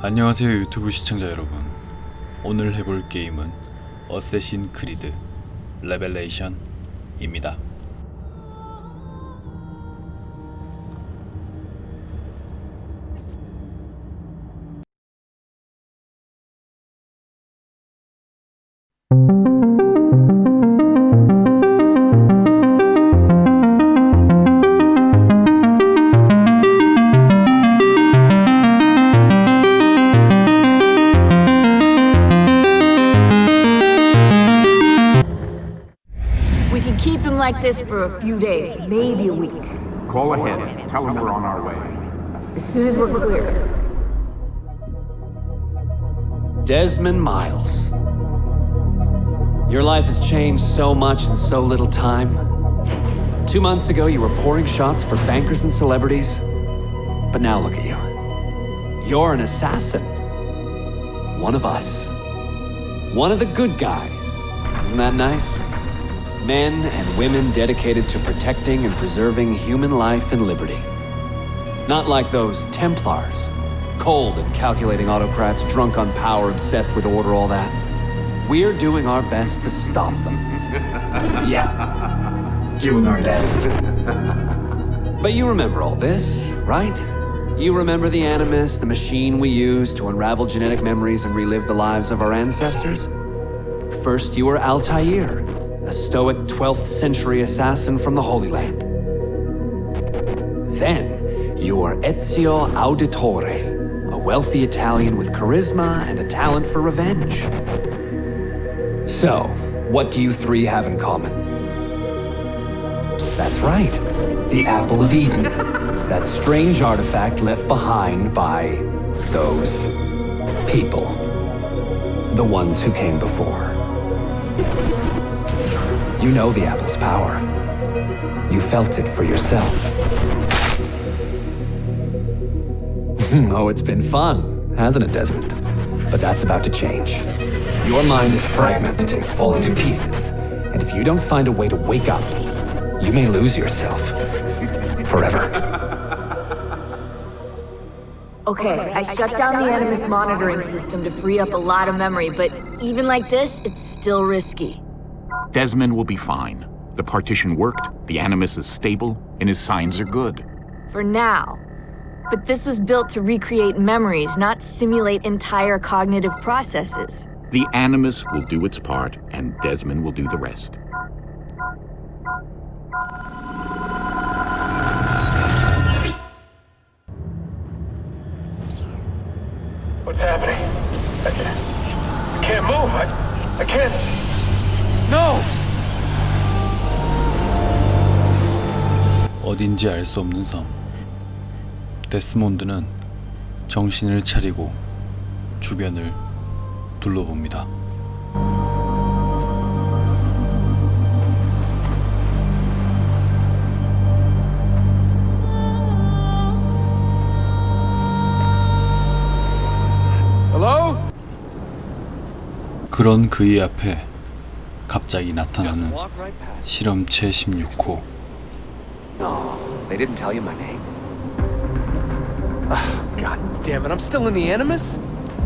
안녕하세요 유튜브 시청자 여러분. 오늘 해볼 게임은 어쌔신크리드 레벨레이션입니다. We can keep him like this for a few days, maybe a week. Call ahead. Tell him we're on our way. As soon as we're clear. Desmond Miles. Your life has changed so much in so little time. 2 months ago, you were pouring shots for bankers and celebrities. But now look at you. You're an assassin. One of us. One of the good guys. Isn't that nice? Men and women dedicated to protecting and preserving human life and liberty. Not like those Templars. Cold and calculating autocrats, drunk on power, obsessed with order, all that. We're doing our best to stop them. Yeah. Doing our best. But you remember all this, right? You remember the Animus, the machine we used to unravel genetic memories and relive the lives of our ancestors? First, you were Altair, a stoic 12th century assassin from the Holy Land. Then, you were Ezio Auditore, a wealthy Italian with charisma and a talent for revenge. So, what do you three have in common? That's right, the Apple of Eden. That strange artifact left behind by those people. The ones who came before. You know the Apple's power. You felt it for yourself. Oh, it's been fun, hasn't it, Desmond? But that's about to change. Your mind is fragmented, falling to pieces. And if you don't find a way to wake up, you may lose yourself. Forever. Okay, I shut down the Animus monitoring system to free up a lot of memory, but even like this, it's still risky. Desmond will be fine. The partition worked, the Animus is stable, and his signs are good. For now. But this was built to recreate memories, not simulate entire cognitive processes. The Animus will do its part, and Desmond will do the rest. What's happening? I can't move. I can't. No! 어딘지 알 수 없는 섬. 데스몬드는 정신을 차리고 주변을 둘러봅니다. Hello? 그런 그의 앞에 갑자기 나타나는 실험체 16호. No, they didn't tell you my name. God damn it, I'm still in the Animus?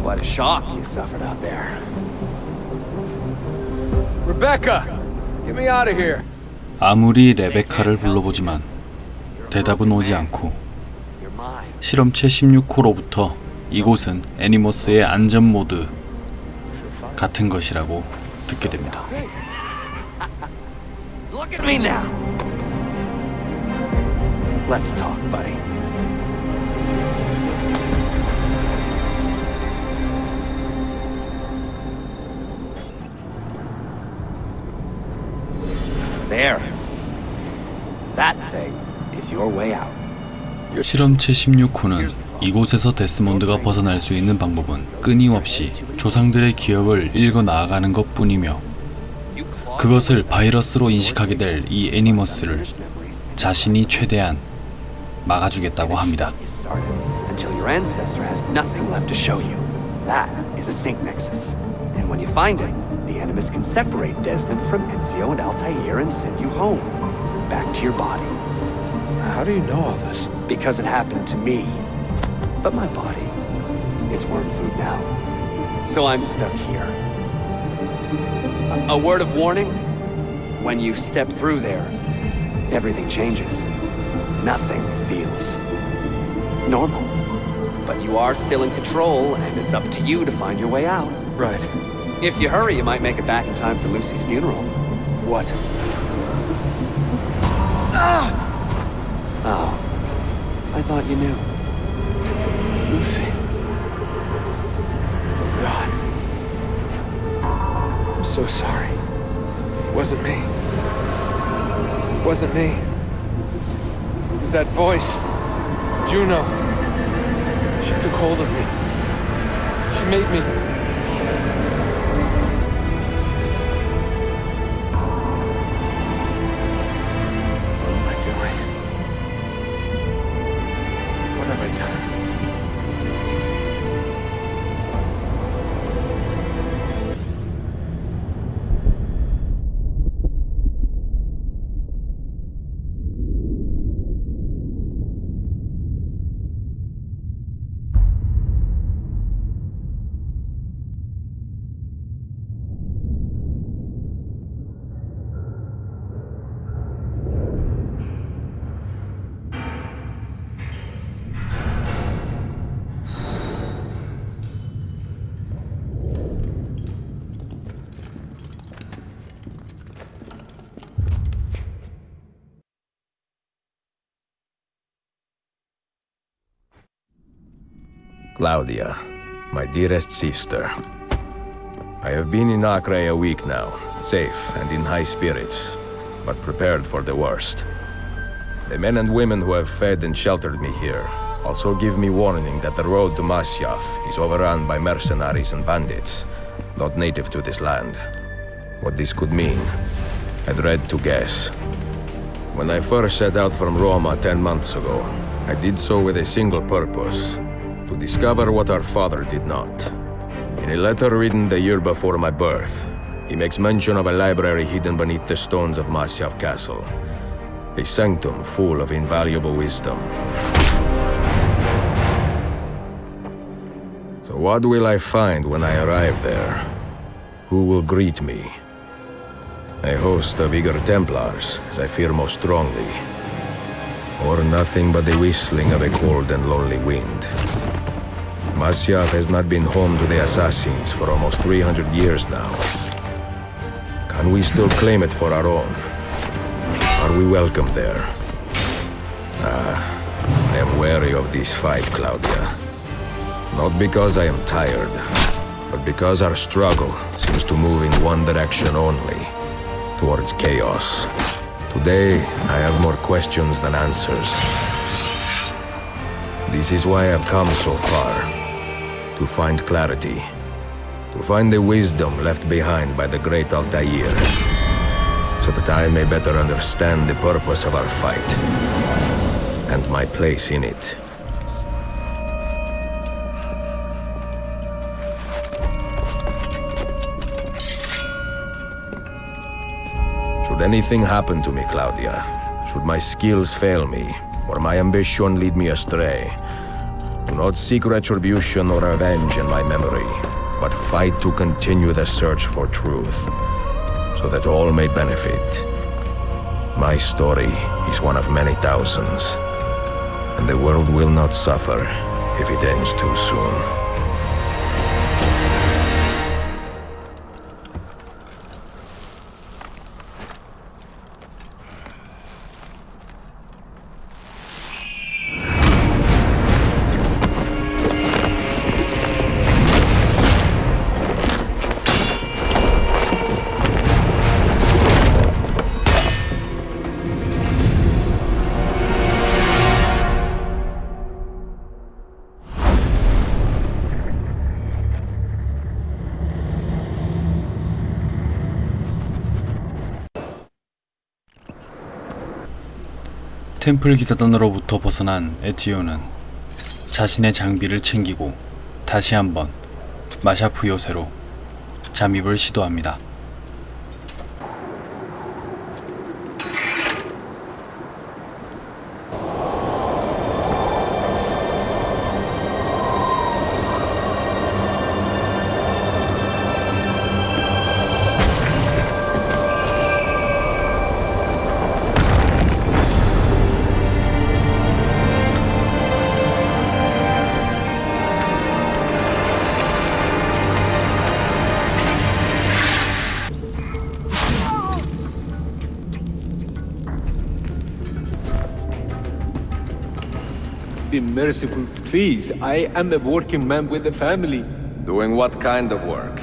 What a shock you suffered out there. Rebecca! Get me out of here. 아무리 레베카를 불러보지만 대답은 오지 않고 Your mind. 실험체 16호로부터 이곳은 애니머스의 안전 모드 같은 것이라고 듣게 됩니다. Look at me now. Let's talk, buddy. There. That thing is your way out. 실험체 16호는 이곳에서 데스몬드가 벗어날 수 있는 방법은 끊임없이 조상들의 기억을 읽어 나아가는 것 뿐이며 그것을 바이러스로 인식하게 될 이 애니머스를 자신이 최대한 막아주겠다고 합니다. Until your ancestor has nothing left to show you. That is a sync nexus. And when you find it, the Animus can separate Desmond from Ezio and Altair and send you home. Back to your body. How do you know all this? Because it happened to me. But my body, It's worm food now. So I'm stuck here. A word of warning? When you step through there, everything changes. Nothing feels normal. But you are still in control, and it's up to you to find your way out. Right. If you hurry, you might make it back in time for Lucy's funeral. What? Oh. I thought you knew. Lucy. Oh, God. I'm so sorry. It wasn't me. It wasn't me. It was that voice. Juno. She took hold of me. She made me... What am I doing? What have I done? Claudia, my dearest sister. I have been in Acre a week now, safe and in high spirits, but prepared for the worst. The men and women who have fed and sheltered me here also give me warning that the road to Masyaf is overrun by mercenaries and bandits, not native to this land. What this could mean, I dread to guess. When I first set out from Roma 10 months ago, I did so with a single purpose: to discover what our father did not. In a letter written the year before my birth, he makes mention of a library hidden beneath the stones of Masyaf Castle, a sanctum full of invaluable wisdom. So what will I find when I arrive there? Who will greet me? A host of eager Templars, as I fear most strongly, or nothing but the whistling of a cold and lonely wind. Masyaf has not been home to the assassins for almost 300 years now. Can we still claim it for our own? Are we welcome there? I am wary of this fight, Claudia. Not because I am tired, but because our struggle seems to move in one direction only, towards chaos. Today, I have more questions than answers. This is why I've come so far. To find clarity. To find the wisdom left behind by the great Altair. So that I may better understand the purpose of our fight. And my place in it. Should anything happen to me, Claudia, should my skills fail me, or my ambition lead me astray, do not seek retribution or revenge in my memory, but fight to continue the search for truth, so that all may benefit. My story is one of many thousands, and the world will not suffer if it ends too soon. 템플 기사단으로부터 벗어난 에지오는 자신의 장비를 챙기고 다시 한번 마샤프 요새로 잠입을 시도합니다. merciful, please. I am a working man with a family. Doing what kind of work?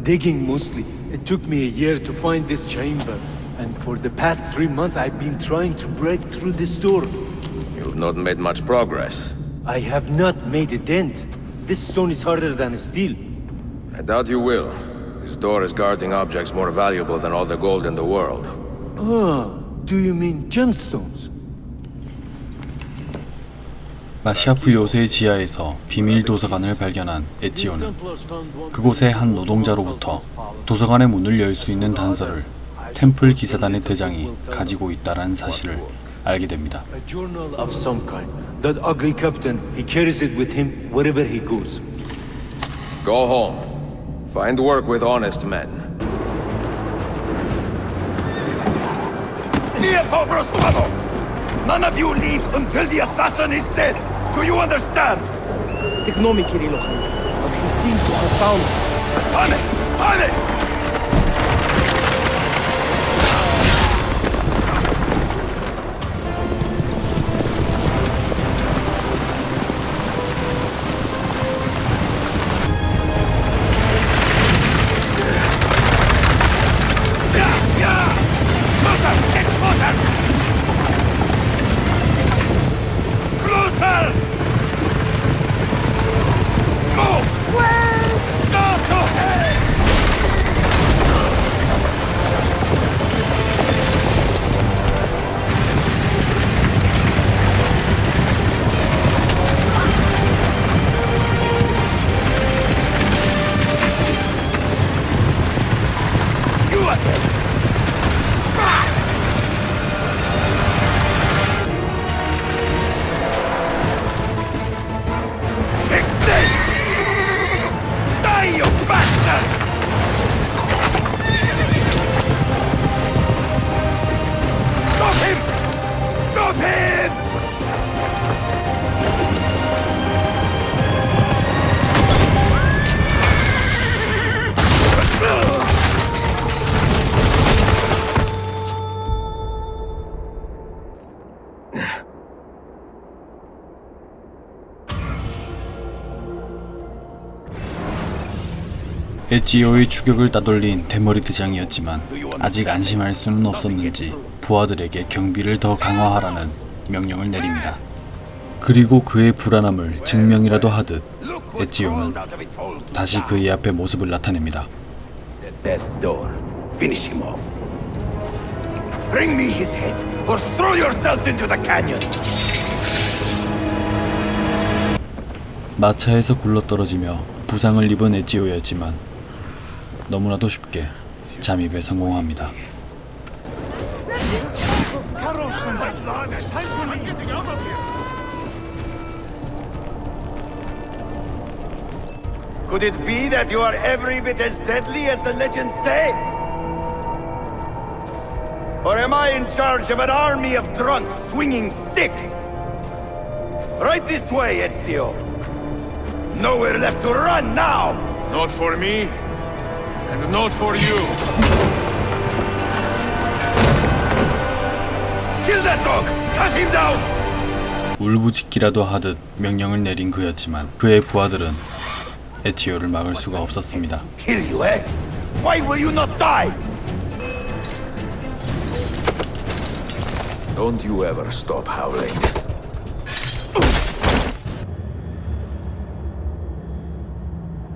Digging mostly. It took me a year to find this chamber. And for the past 3 months, I've been trying to break through this door. You've not made much progress. I have not made a dent. This stone is harder than steel. I doubt you will. This door is guarding objects more valuable than all the gold in the world. Oh, do you mean gemstones? 마샤프 요새의 지하에서 비밀 도서관을 발견한 에지오는 그곳의 한 노동자로부터 도서관의 문을 열 수 있는 단서를 템플 기사단의 대장이 가지고 있다는 사실을 알게 됩니다. A journal of some kind. That ugly captain, he carries it with him wherever he goes. Go home. Find work with honest men. None of you leave until the assassin is dead. Do you understand? Ignore me, Kirilo. But he seems to have found us. Panic! Panic! 에지오의 추격을 따돌린 대머리 대장이었지만 아직 안심할 수는 없었는지 부하들에게 경비를 더 강화하라는 명령을 내립니다. 그리고 그의 불안함을 증명이라도 하듯 에지오는 다시 그의 앞에 모습을 나타냅니다. Death's door. Finish him off. Bring me his head, or throw yourselves into the canyon. 마차에서 굴러떨어지며 부상을 입은 에지오였지만 너무나도 쉽게 잠입에 성공합니다. Could it be that you are every bit as deadly as the legends say? Or am I in charge of an army of drunks swinging sticks? Right this way, Ezio. Nowhere left to run now! Not for me, and not for you. Kill that dog! Cut him down! 울부짖기라도 하듯 명령을 내린 그였지만 그의 부하들은 에지오를 막을 수가 없었습니다. Kill you, eh? Why will you not die? Don't you ever stop howling.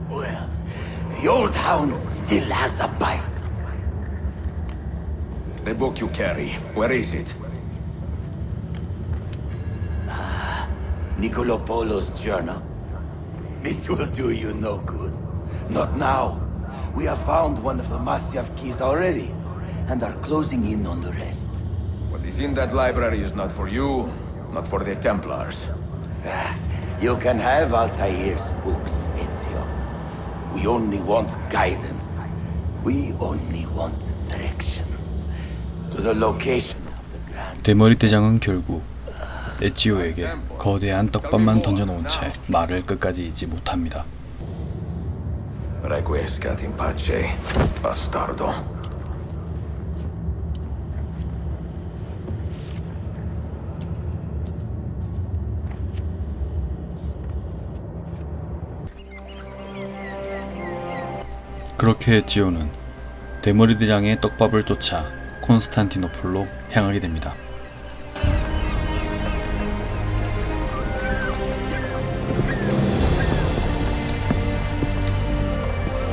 Well, the old hound still has a bite. The book you carry, where is it? Niccolo Polo's journal. This will do you no good. Not now. We have found one of the Masyaf keys already, and are closing in on the rest. What is in that library is not for you, not for the Templars. You can have Altair's books, Ezio. We only want guidance. We only want directions. To the location of the Grand... 대머리 대장은 결국 에지오에게 거대한 떡밥만 던져놓은 채 말을 끝까지 잊지 못합니다. Requiescat in pace, bastardo. 그렇게 에지오는 대머리 대장의 떡밥을 쫓아 콘스탄티노플로 향하게 됩니다.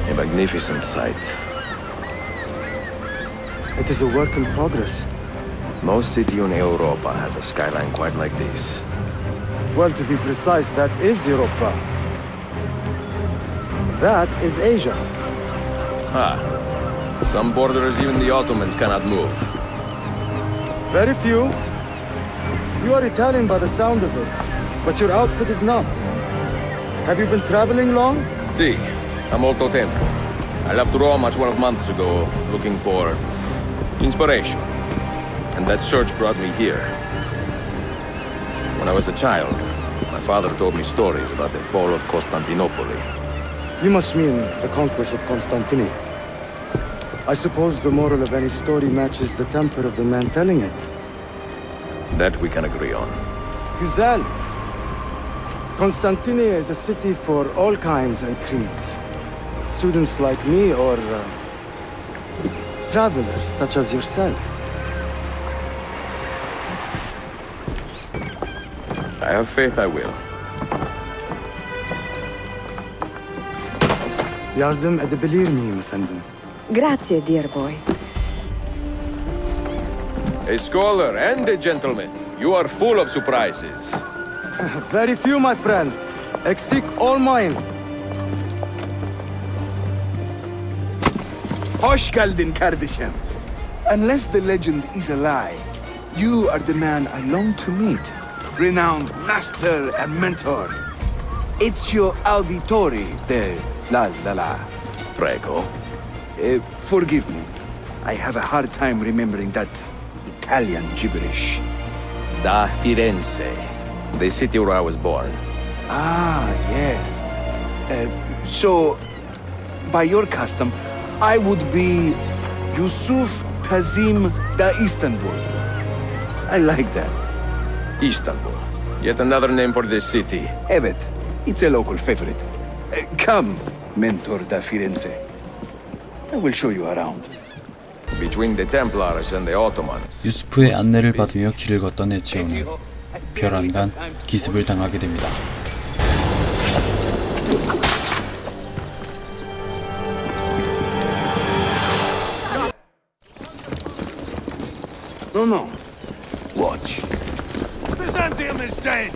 A magnificent sight. It is a work in progress. No city in Europa has a skyline quite like this. Well, to be precise, that is Europa. That is Asia. Some borders even the Ottomans cannot move. Very few. You are Italian by the sound of it, but your outfit is not. Have you been traveling long? Sì, a molto tempo. I left Rome 12 months ago, looking for inspiration. And that search brought me here. When I was a child, my father told me stories about the fall of Constantinople. You must mean the conquest of Constantinople. I suppose the moral of any story matches the temper of the man telling it. That we can agree on. Güzel. Constantinople is a city for all kinds and creeds. Students like me or travelers such as yourself. I have faith I will. Yardım edebilir miyim efendim? Grazie, dear boy. A scholar and a gentleman. You are full of surprises. Very few, my friend. Eksik olmayın. Hoş geldin kardeşim. Unless the legend is a lie, you are the man I long to meet. Renowned master and mentor. Ezio Auditore de la. Prego. Forgive me. I have a hard time remembering that Italian gibberish. Da Firenze, the city where I was born. Ah, yes. So, by your custom, I would be Yusuf Kazim da Istanbul. I like that. Istanbul. Yet another name for this city. Evet, it's a local favorite. Come, Mentor da Firenze. I will show you around. Between the Templars and the Ottomans. 유스프의 안내를 받으며 길을 걷던 에지오는 별안간 기습을 당하게 됩니다. No. Watch. Byzantium is dead,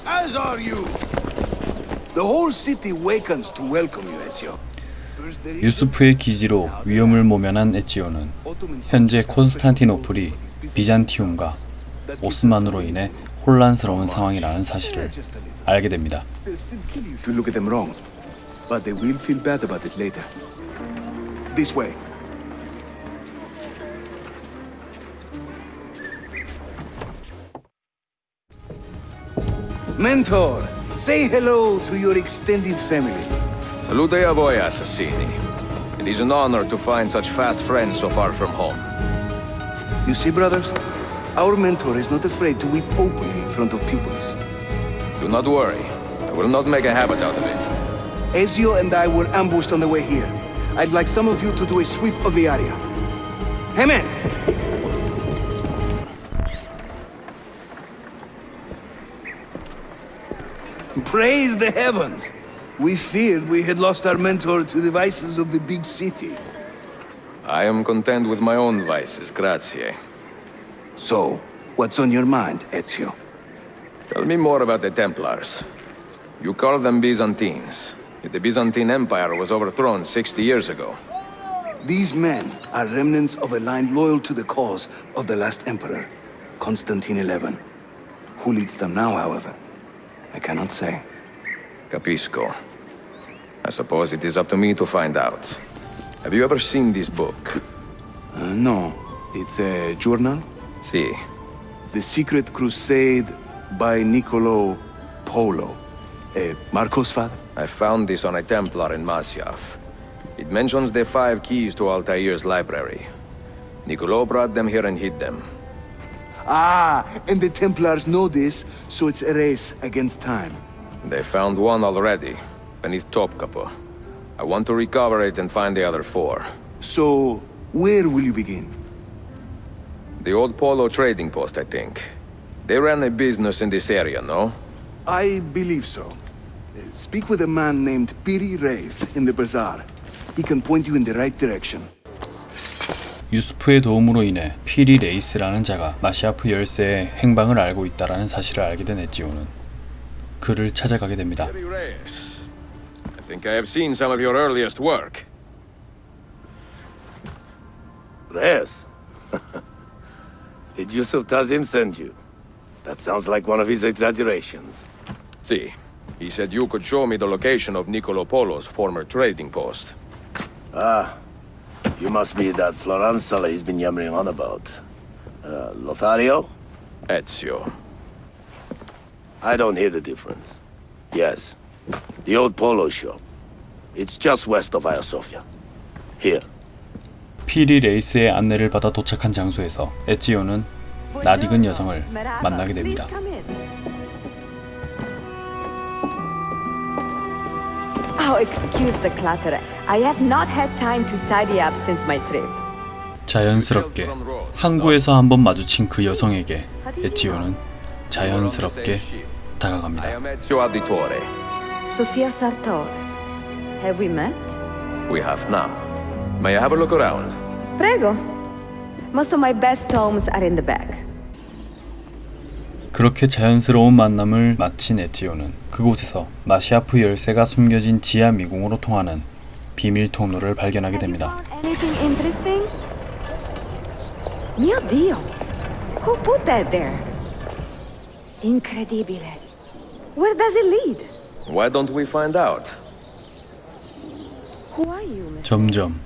as are you. The whole city wakens to welcome you, Ezio. 유스프의 기지로 위험을 모면한 에지오는 현재 콘스탄티노플이 비잔티움과 오스만으로 인해 혼란스러운 상황이라는 사실을 알게 됩니다. If you look at them wrong, but they will feel bad about it later. This way. Mentor, say hello to your extended family. Salute a voi, assassini. It is an honor to find such fast friends so far from home. You see, brothers, our mentor is not afraid to weep openly in front of pupils. Do not worry. I will not make a habit out of it. Ezio and I were ambushed on the way here. I'd like some of you to do a sweep of the area. Hey, man! Praise the heavens! We feared we had lost our mentor to the vices of the big city. I am content with my own vices, grazie. So, what's on your mind, Ezio? Tell me more about the Templars. You call them Byzantines. Yet the Byzantine Empire was overthrown 60 years ago. These men are remnants of a line loyal to the cause of the last emperor, Constantine XI. Who leads them now, however? I cannot say. Capisco. I suppose it is up to me to find out. Have you ever seen this book? No. It's a journal? Si. The Secret Crusade by Niccolo Polo. Marco's father? I found this on a Templar in Masyaf. It mentions the 5 keys to Altair's library. Niccolo brought them here and hid them. Ah, and the Templars know this, so it's a race against time. They found one already, beneath Topkapi. I want to recover it and find the other 4. So, where will you begin? The old Polo trading post, I think. They ran a business in this area, no? I believe so. Speak with a man named Piri Reis in the bazaar. He can point you in the right direction. 유스프의 도움으로 인해 피리 레이스라는 자가 마시아프 열쇠의 행방을 알고 있다라는 사실을 알게 된 에지오는 그를 찾아가게 됩니다. Piri Reis. I think I have seen some of your earliest work. Reyes? Did Yusuf Tazim send you? That sounds like one of his exaggerations. See, he said you could show me the location of Nicolo Polo's former trading post. Ah, you must be that Floranzala he's been yammering on about. Lothario? Ezio. I don't hear the difference. Yes, the old Polo shop. It's just west of Hagia Sophia. Here. 피리 레이스의 안내를 받아 도착한 장소에서 에지오는 낯익은 여성을 만나게 됩니다. Oh, excuse the clutter. I have not had time to tidy up since my trip. 자연스럽게 항구에서 한번 마주친 그 여성에게 에지오는 자연스럽게 다가갑니다. I am Ezio Auditore. Sofia Sartor. Have we met? We have now. May I have a look around? Prego. Most of my best homes are in the back. 그렇게 자연스러운 만남을 마친 에지오는 그곳에서 마시아프 열쇠가 숨겨진 지하 미궁으로 통하는 비밀 통로를 발견하게 됩니다. Anything interesting? Mio Dio! Who put that there? Incredibile. Where does it lead? Why don't we find out? Who are you, Mr. 점점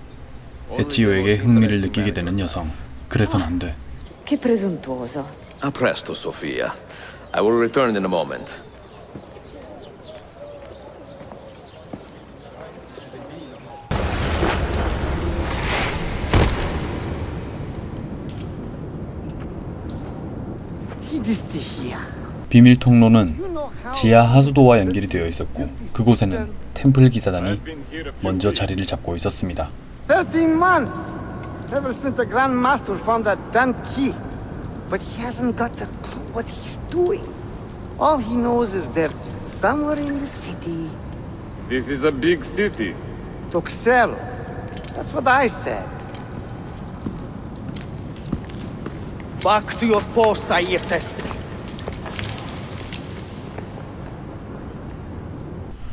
에지오에게 흥미를 느끼게 되는 여성. 그래선 안 돼. Che presuntuoso. A presto, Sofia. I will return in a moment. 비밀 통로는 지하 하수도와 연결이 되어 있었고 그곳에는 템플 기사단이 먼저 자리를 잡고 있었습니다. 13 months! Ever since the Grand Master found that damn key. But he hasn't got a clue what he's doing. All he knows is they're somewhere in the city. This is a big city. Tuxero. That's what I said. Back to your post, Aietes.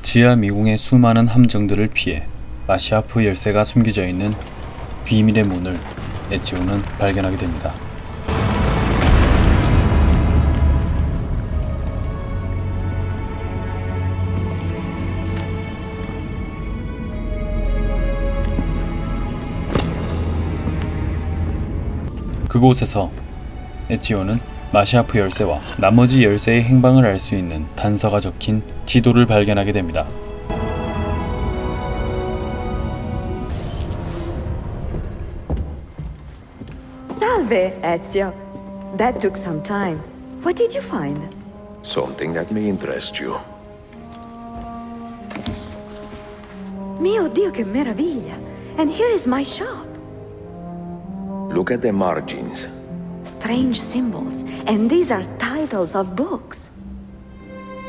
지하 미궁의 수많은 함정들을 피해 마시아프 열쇠가 숨겨져 있는 비밀의 문을 에지오는 발견하게 됩니다. 그곳에서 에지오는 마시아프 열쇠와 나머지 열쇠의 행방을 알 수 있는 단서가 적힌 지도를 발견하게 됩니다. Salve, Ezio. That took some time. What did you find? Something that may interest you. Mio Dio, che meraviglia! And here is my shop. Look at the margins. Strange symbols, and these are titles of books.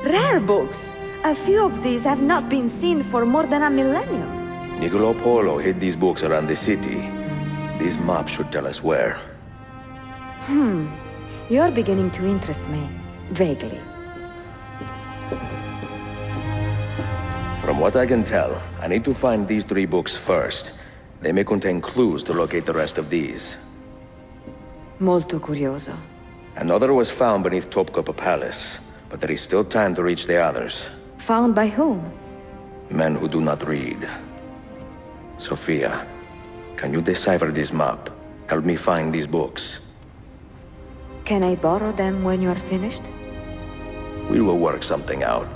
Rare books. A few of these have not been seen for more than a millennium. Nicolo Polo hid these books around the city. These maps should tell us where. You're beginning to interest me, vaguely. From what I can tell, I need to find these 3 books first. They may contain clues to locate the rest of these. Molto curioso. Another was found beneath Topkapi Palace, but there is still time to reach the others. Found by whom? Men who do not read. Sophia, can you decipher this map? Help me find these books. Can I borrow them when you are finished? We will work something out.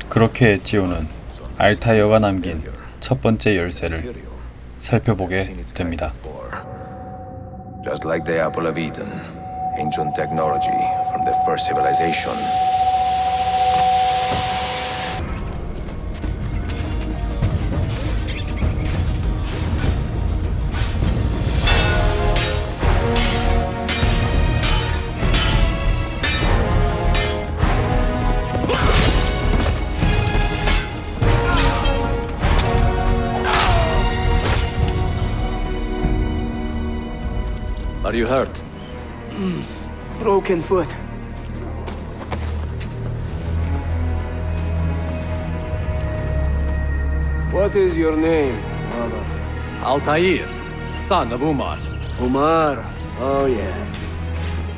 그렇게 에지오는 알타이어가 남긴 첫 번째 열쇠를 살펴보게 됩니다. Just like the Apple of Eden, ancient technology from the first civilization. you hurt? Broken foot. What is your name, mother? Altair, son of Umar. Umar. Oh, yes.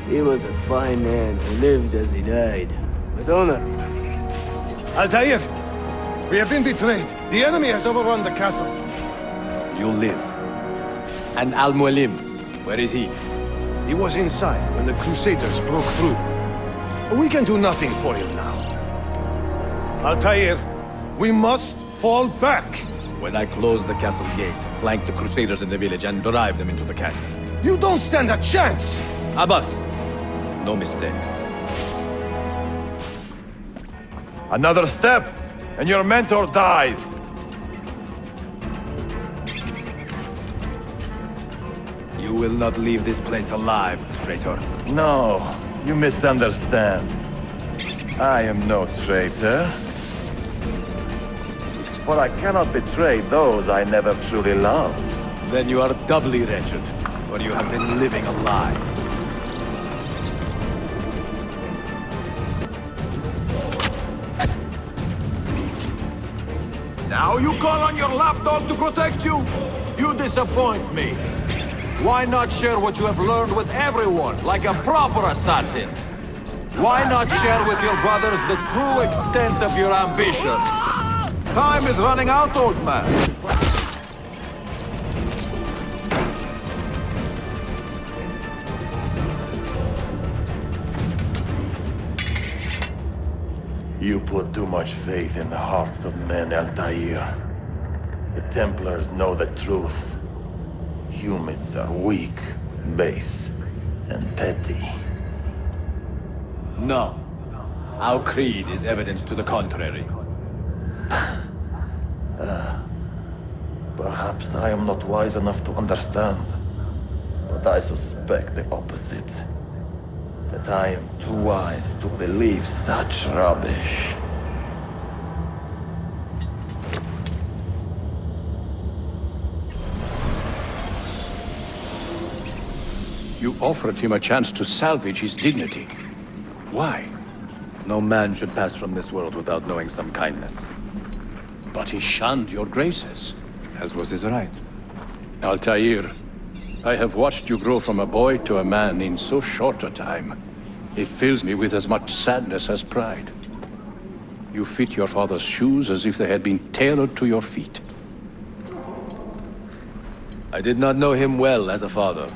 He was a fine man who lived as he died. With honor. Altair! We have been betrayed. The enemy has overrun the castle. You live. And Al-Mualim, where is he? He was inside when the Crusaders broke through. We can do nothing for him now. Altair, we must fall back. When I close the castle gate, flank the Crusaders in the village and drive them into the canyon. You don't stand a chance! Abbas, no mistakes. Another step, and your mentor dies. You will not leave this place alive, traitor. No, you misunderstand. I am no traitor. But I cannot betray those I never truly loved. Then you are doubly wretched, for you have been living a lie. Now you call on your lapdog to protect you? You disappoint me. Why not share what you have learned with everyone, like a proper assassin? Why not share with your brothers the true extent of your ambition? Time is running out, old man. You put too much faith in the hearts of men, Altair. The Templars know the truth. Humans are weak, base, and petty. No. Our creed is evidence to the contrary. Perhaps I am not wise enough to understand, but I suspect the opposite. That I am too wise to believe such rubbish. You offered him a chance to salvage his dignity. Why? No man should pass from this world without knowing some kindness. But he shunned your graces. As was his right. Altair, I have watched you grow from a boy to a man in so short a time. It fills me with as much sadness as pride. You fit your father's shoes as if they had been tailored to your feet. I did not know him well as a father.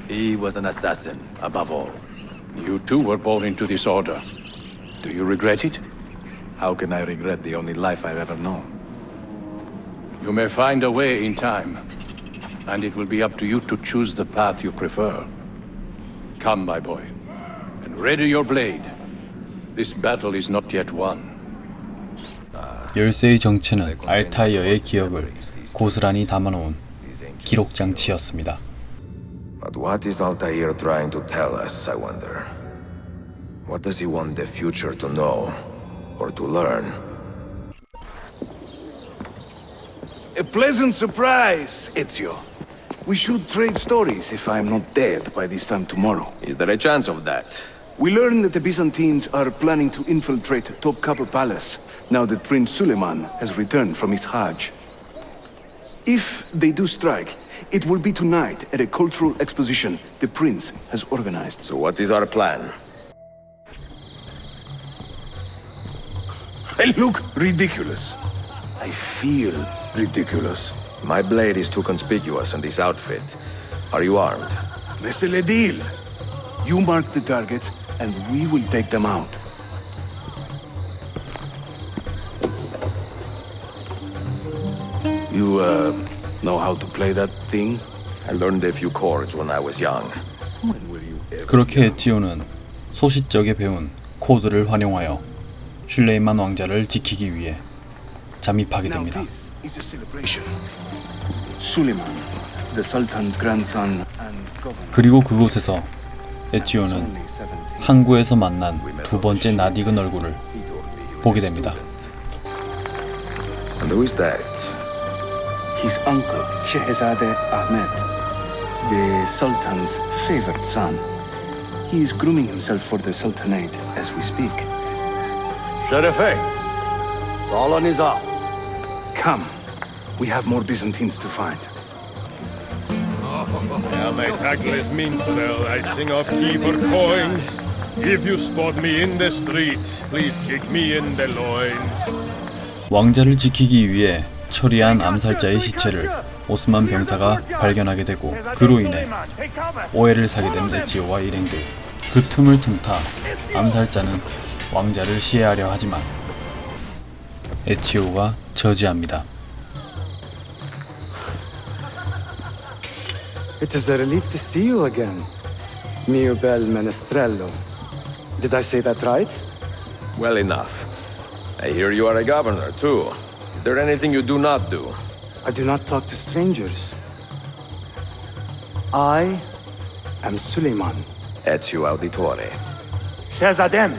He was an assassin, above all. You too were born into this order. Do you regret it? How can I regret the only life I've ever known? You may find a way in time, and it will be up to you to choose the path you prefer. Come, my boy, and ready your blade. This battle is not yet won. 열쇠의 정체는 알타이어의 기억을 고스란히 담아놓은 기록 장치였습니다. But what is Altair trying to tell us, I wonder? What does he want the future to know, or to learn? A pleasant surprise, Ezio. We should trade stories if I'm not dead by this time tomorrow. Is there a chance of that? We learn that the Byzantines are planning to infiltrate Topkapi Palace now that Prince Suleiman has returned from his Hajj. If they do strike, it will be tonight at a cultural exposition the prince has organized. So what is our plan? I look ridiculous. I feel ridiculous. My blade is too conspicuous in this outfit. Are you armed? C'est le deal. You mark the targets, and we will take them out. You, know how to play that thing? I learned a few chords when I was young. 그렇게 에지오는 소싯적에 배운 코드를 활용하여 슐레이만 왕자를 지키기 위해 잠입하게 됩니다. It's a celebration. Suleiman, the Sultan's grandson and governor. 그리고 그곳에서 에지오는 항구에서 만난 두 번째 나딕은 얼굴을 보게 됩니다. And who is that? His uncle, Shehzade Ahmed. the Sultan's favored son. He is grooming himself for the Sultanate as we speak. Sherife, Solon is up. Come, we have more Byzantines to find. I am a tactless minstrel. I sing off key for coins. If you spot me in the streets, please kick me in the loins. 왕자를 지키기 위해 처리한 암살자의 시체를 오스만 병사가 발견하게 되고 그로 인해 오해를 사게 된 에치오와 일행들. 그 틈을 틈타 암살자는 왕자를 시해하려 하지만 에치오가 저지합니다. It is a relief to see you again, mio bel menestrello. Did I say that right? Well enough. I hear you are a governor, too. Is there anything you do not do? I do not talk to strangers. I am Suleiman. Ezio Auditore. Shehzadem,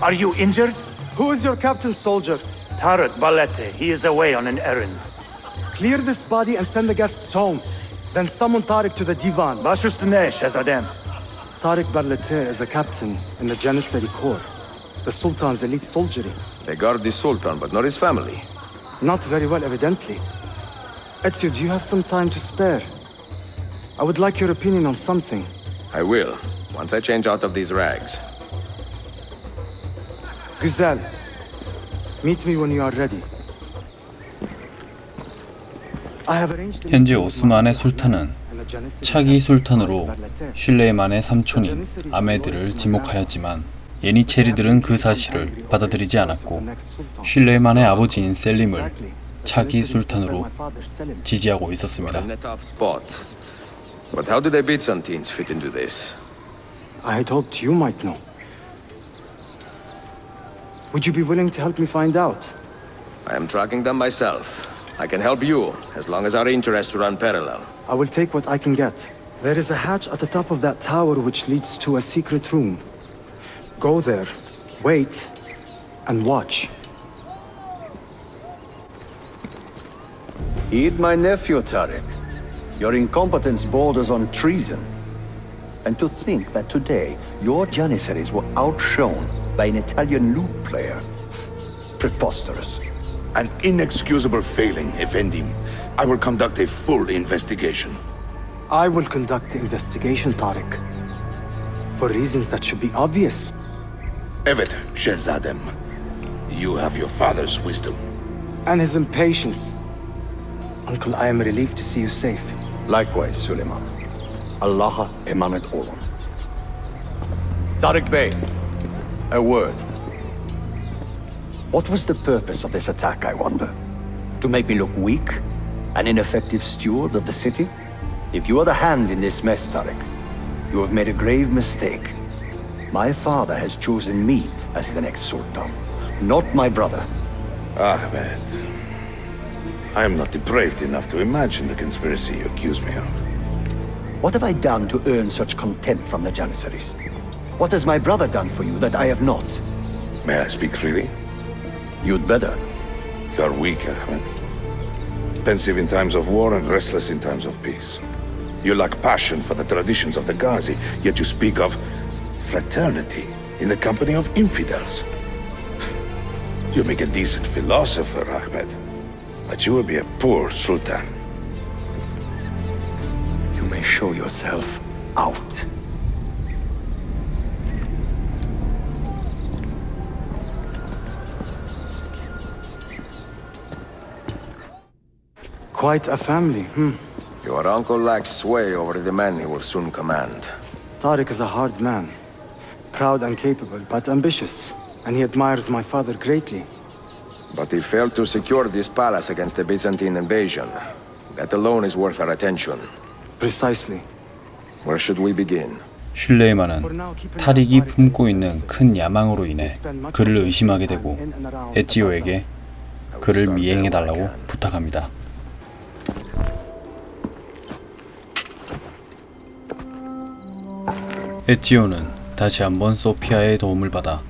are you injured? Who is your captain, soldier? Tarek Balete. He is away on an errand. Clear this body and send the guests home. Then summon Tariq to the divan. Bashustune, Shehzadem. Tariq Barlete is a captain in the Janissary Corps, the Sultan's elite soldiery. They guard the Sultan, but not his family. Not very well, evidently. Ezio, do you have some time to spare? I would like your opinion on something. I will, once I change out of these rags. Güzel, meet me when you are ready. 현재 오스만의 술탄은 차기 술탄으로 슐레이만의 삼촌인 아메드를 지목하였지만 예니체리들은 그 사실을 받아들이지 않았고 슐레이만의 아버지인 셀림을 차기 술탄으로 지지하고 있었습니다. But how do the Byzantines fit into this? I had hoped you might know. Would you be willing to help me find out? I am tracking them myself. I can help you, as long as our interests run parallel. I will take what I can get. There is a hatch at the top of that tower which leads to a secret room. Go there, wait, and watch. Heed my nephew, Tariq. Your incompetence borders on treason. And to think that today, your Janissaries were outshone by an Italian lute player. Preposterous. An inexcusable failing, Effendim. I will conduct a full investigation. I will conduct the investigation, Tariq. For reasons that should be obvious. Evet, Shehzadem. You have your father's wisdom. And his impatience. Uncle, I am relieved to see you safe. Likewise, Suleiman. Allah emanet olun. Tariq Bey, a word. What was the purpose of this attack, I wonder? To make me look weak? An ineffective steward of the city? If you are the hand in this mess, Tariq, you have made a grave mistake. My father has chosen me as the next Sultan, not my brother. Ahmed, I am not depraved enough to imagine the conspiracy you accuse me of. What have I done to earn such contempt from the Janissaries? What has my brother done for you that I have not? May I speak freely? You'd better. You are weak, Ahmed. Pensive in times of war and restless in times of peace. You lack passion for the traditions of the Ghazi, yet you speak of fraternity in the company of infidels. You make a decent philosopher, Ahmed, but you will be a poor sultan. You may show yourself out. Quite a family, Your uncle lacks sway over the men he will soon command. Tariq is a hard man. Proud and capable, but ambitious. And he admires my father greatly. But he failed to secure this palace against the Byzantine invasion. That alone is worth our attention. Precisely. Where should we begin? 슐레이만은 타릭이 품고 있는 큰 야망으로 인해 그를 의심하게 되고 에치오에게 그를 미행해달라고 부탁합니다. 에치오는 다시 한번 소피아의 도움을 받아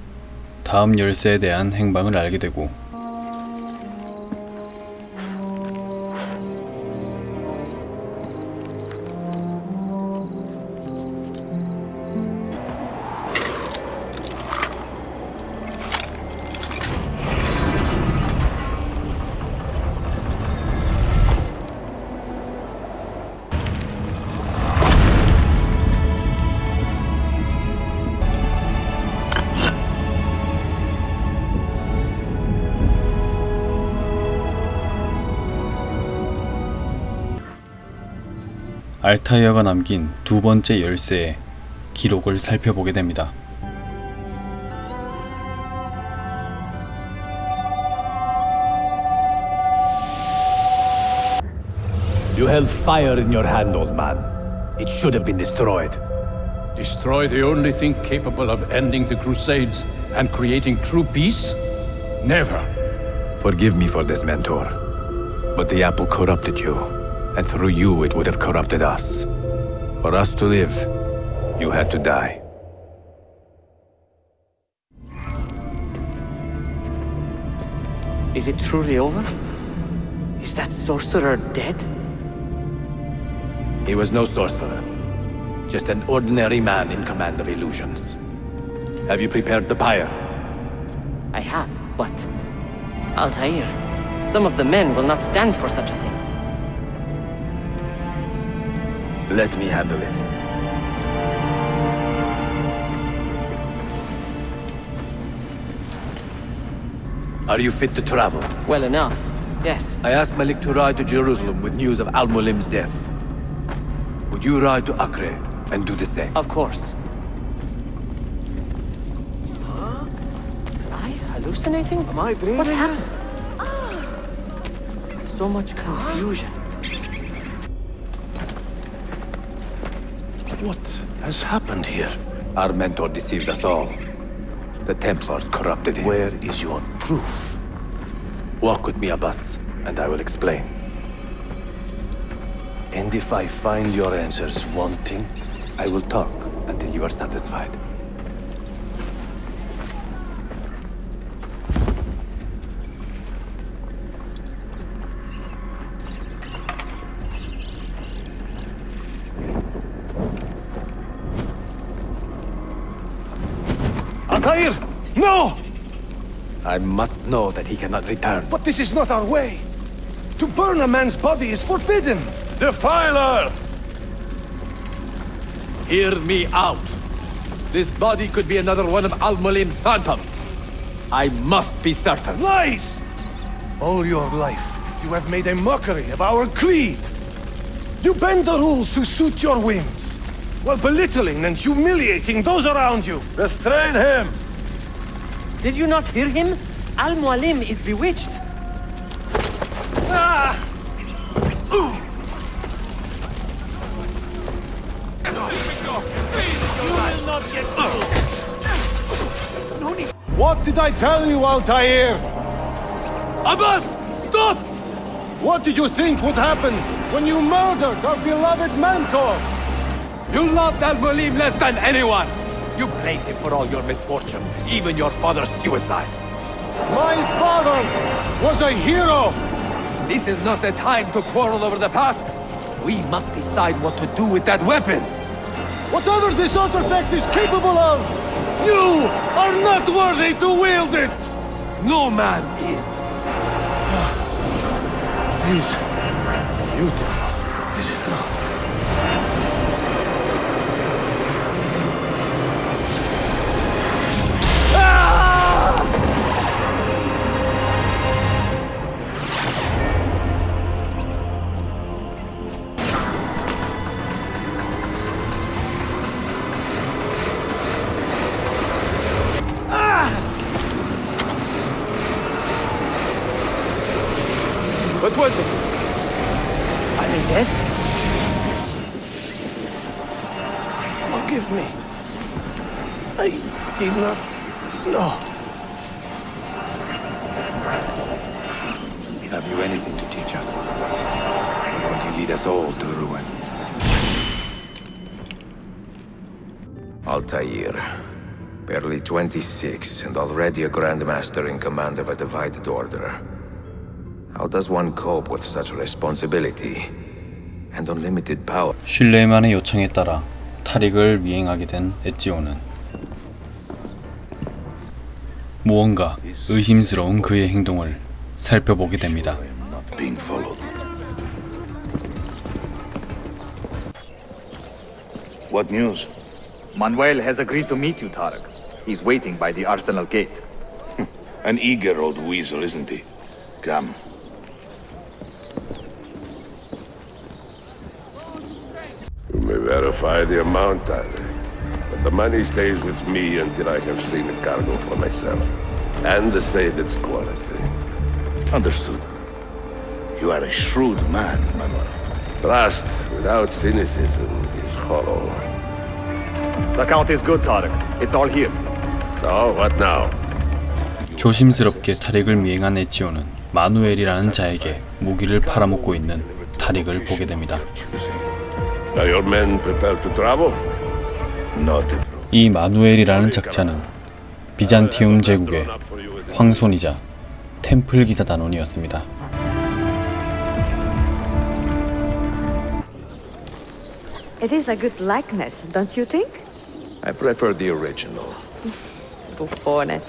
다음 열쇠에 대한 행방을 알게 되고 알타이어가 남긴 두 번째 열쇠의 기록을 살펴보게 됩니다. You held fire in your hand, old man. It should have been destroyed. Destroy the only thing capable of ending the Crusades and creating true peace? Never. Forgive me for this, Mentor. But the apple corrupted you, and through you it would have corrupted us. For us to live, you had to die. Is it truly over? Is that sorcerer dead? He was no sorcerer. Just an ordinary man in command of illusions. Have you prepared the pyre? I have, but... Altair, some of the men will not stand for such a thing. Let me handle it. Are you fit to travel? Well enough, yes. I asked Malik to ride to Jerusalem with news of Al-Mulim's death. Would you ride to Acre and do the same? Of course. Am I hallucinating? Am I dreaming? What happened? So much confusion. What has happened here? Our mentor deceived us all. The Templars corrupted him. Where is your proof? Walk with me, Abbas, and I will explain. And if I find your answers wanting? I will talk until you are satisfied. Altair! No! I must know that he cannot return. But this is not our way. To burn a man's body is forbidden. Defiler! Hear me out. This body could be another one of Al-Mulim's phantoms. I must be certain. Lies! All your life, you have made a mockery of our creed. You bend the rules to suit your whims, while belittling and humiliating those around you. Restrain him! Did you not hear him? Al-Mualim is bewitched. Ah! What did I tell you, Altair? Abbas! Stop! What did you think would happen when you murdered our beloved mentor? You loved Al-Mulim less than anyone! You blamed him for all your misfortune, even your father's suicide. My father was a hero! This is not the time to quarrel over the past. We must decide what to do with that weapon. Whatever this artifact is capable of, you are not worthy to wield it! No man is. It is beautiful, is it not? What was it? Are they dead? Forgive me. I did not know. Have you anything to teach us? Or will you lead us all to ruin? Altair. Barely 26 and already a Grand Master in command of a divided order. How does one cope with such responsibility and unlimited power? 슐레이만의 요청에 따라 탈익을 미행하게 된 에지오는 무언가 의심스러운 그의 행동을 살펴보게 됩니다. Being followed. What news? Manuel has agreed to meet you, Tarek. He's waiting by the arsenal gate. An eager old weasel, isn't he? Come. may verify the amount, Tarek. But the money stays with me until I have seen the cargo for myself. And to say its quality. Understood. You are a shrewd man, Manuel. Trust without cynicism is hollow. The count is good, Tarek. It's all here. So, what now? 조심스럽게 타릭을 미행한 에치오는 마누엘이라는 자에게 무기를 팔아먹고 있는 타릭을 보게 됩니다. Are your men prepared to travel? 이 마누엘이라는 작자는 비잔티움 제국의 황손이자 템플 기사 단원이었습니다. It is a good likeness, don't you think? I prefer the original. Buffone.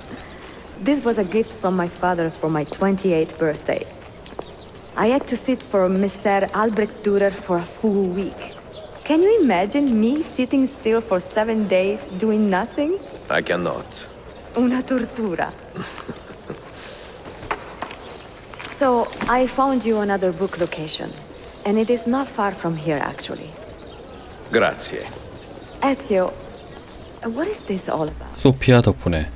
This was a gift from my father for my 28th birthday. I had to sit for Messer Albrecht Dürer for a full week. Can you imagine me sitting still for 7 days doing nothing? I cannot. Una tortura. So, I found you another book location. And it is not far from here, actually. Grazie. Ezio, what is this all about? 소피아 덕분에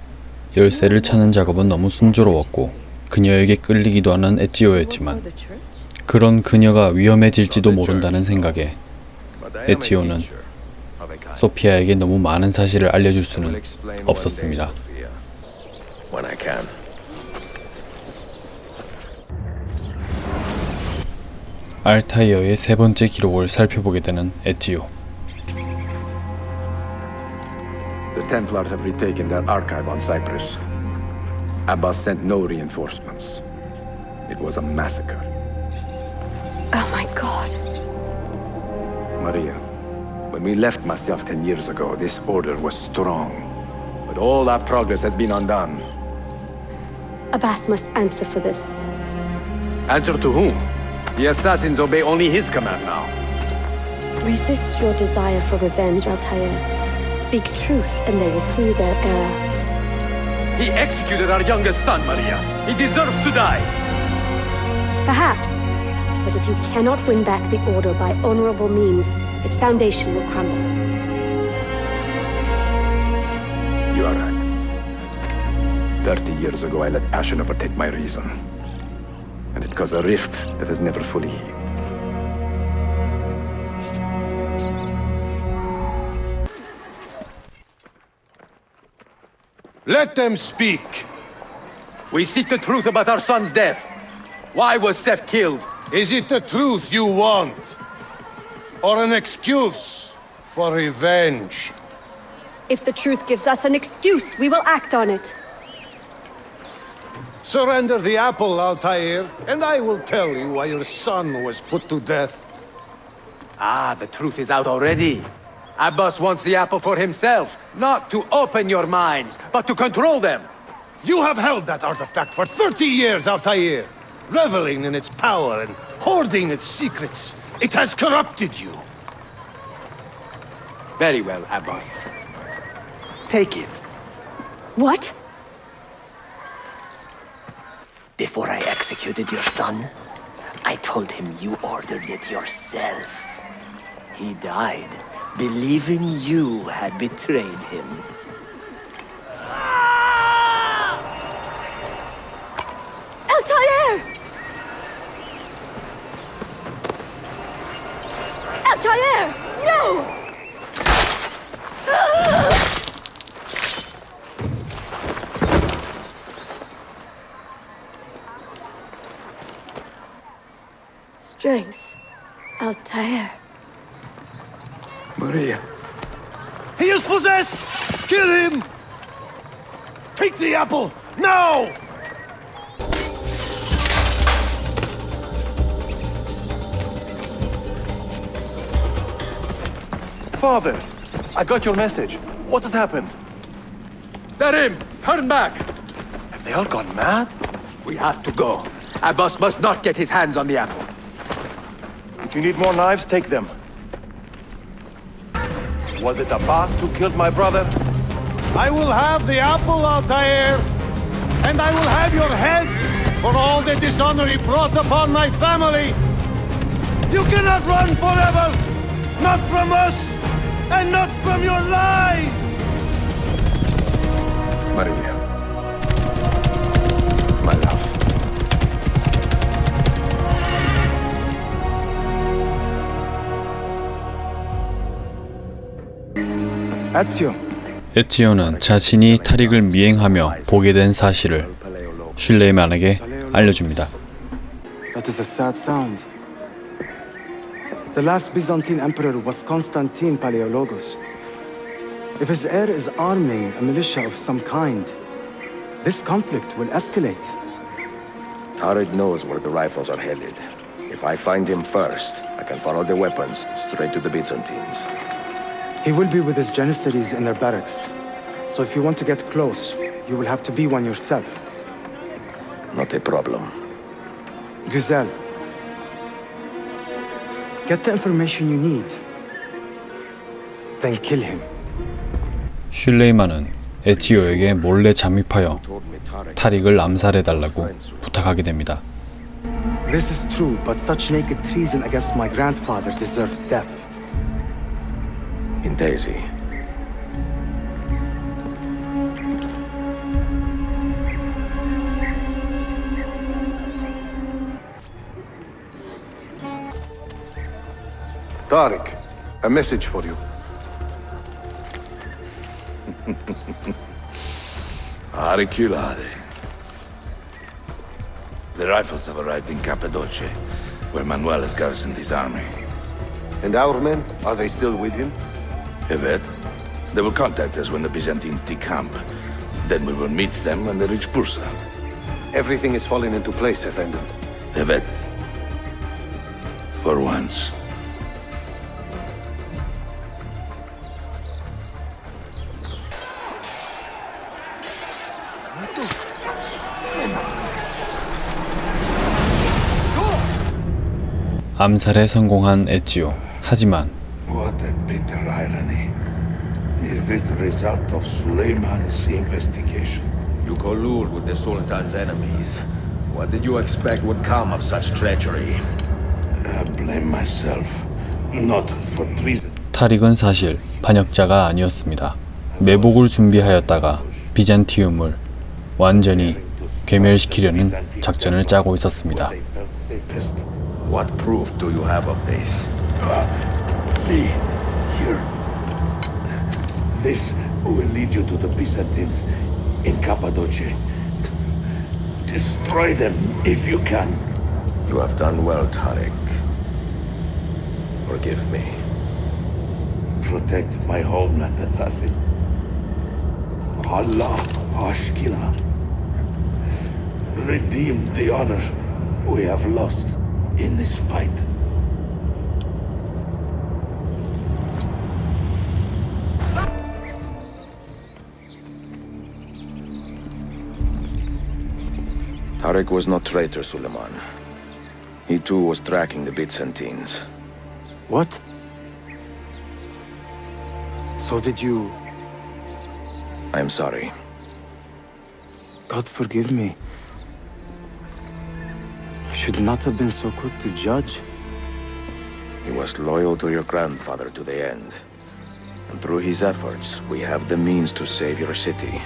열쇠를 찾는 작업은 너무 순조로웠고 그녀에게 끌리기도 하는 에치오였지만 그런 그녀가 위험해질지도 모른다는 생각에 에치오는 소피아에게 너무 많은 사실을 알려줄 수는 없었습니다. When I can. 알타이어의 세 번째 기록을 살펴보게 되는 에치오. The Templars have retaken their archive on Cyprus. Abbas sent no reinforcements. It was a massacre. Oh my god. Maria, when we left Masyaf 10 years ago, this order was strong. But all our progress has been undone. Abbas must answer for this. Answer to whom? The assassins obey only his command now. Resist your desire for revenge, Altair. Speak truth, and they will see their error. He executed our youngest son, Maria. He deserves to die. Perhaps. But if you cannot win back the Order by honorable means, its foundation will crumble. You are right. 30 years ago, I let passion overtake my reason. And it caused a rift that has never fully healed. Let them speak. We seek the truth about our son's death. Why was Seth killed? Is it the truth you want? Or an excuse for revenge? If the truth gives us an excuse, we will act on it. Surrender the apple, Altair, and I will tell you why your son was put to death. Ah, the truth is out already. Abbas wants the apple for himself, not to open your minds, but to control them. You have held that artifact for 30 years, Altair, reveling in its power and hoarding its secrets. It has corrupted you. Very well, Abbas. Take it. What? Before I executed your son, I told him you ordered it yourself. He died, believing you had betrayed him. Altair! Altair! No! Strength. Altair. Maria. He is possessed! Kill him! Take the apple, now! Father, I got your message. What has happened? They're him! Turn back! Have they all gone mad? We have to go. Abbas must not get his hands on the apple. If you need more knives, take them. Was it Abbas who killed my brother? I will have the apple, Altair, and I will have your head for all the dishonor he brought upon my family. You cannot run forever! Not from us, and not from your lies! Maria. My love. Ezio. 에티오는 자신이 탈익을 미행하며 보게 된 사실을 슐레이만에게 알려줍니다. That is a sad sound. The last Byzantine emperor was Constantine Palaiologos. If his heir is arming a militia of some kind, this conflict will escalate. Tarek knows where the rifles are headed. If I find him first, I can follow the weapons straight to the Byzantines. He will be with his Janissaries in their barracks. So if you want to get close, you will have to be one yourself. Not a problem. Güzel. Get the information you need. Then kill him. 슐레이만은 에티오에게 몰래 잠입하여 타릭을 암살해달라고 부탁하게 됩니다. This is true, but such naked treason against my grandfather deserves death. In Daisy. Tarek, a message for you. Auriculade. The rifles have arrived in Cappadocia, where Manuel has garrisoned his army. And our men, are they still with him? Evet. They will contact us when the Byzantines decamp. Then we will meet them when they reach Bursa. Everything is falling into place, Effendi. Evet. For once. 암살에 성공한 에티오. 하지만 What a bitter irony. Is this the result of Suleiman's investigation? You collude with the Sultan's enemies. What did you expect would come of such treachery? I blame myself. Not for treason. 타릭은 사실 반역자가 아니었습니다. 매복을 준비하였다가 비잔티움을 완전히 괴멸시키려는 작전을 짜고 있었습니다. What proof do you have of this? See, here. This will lead you to the Byzantines in Cappadocia. Destroy them if you can. You have done well, Tarek. Forgive me. Protect my homeland, assassin. Allah Ashkina. Redeem the honor we have lost in this fight. Tarek was no traitor, Suleiman. He too was tracking the Byzantines. What? So did you... I am sorry. God forgive me. I should not have been so quick to judge. He was loyal to your grandfather to the end. And through his efforts, we have the means to save your city.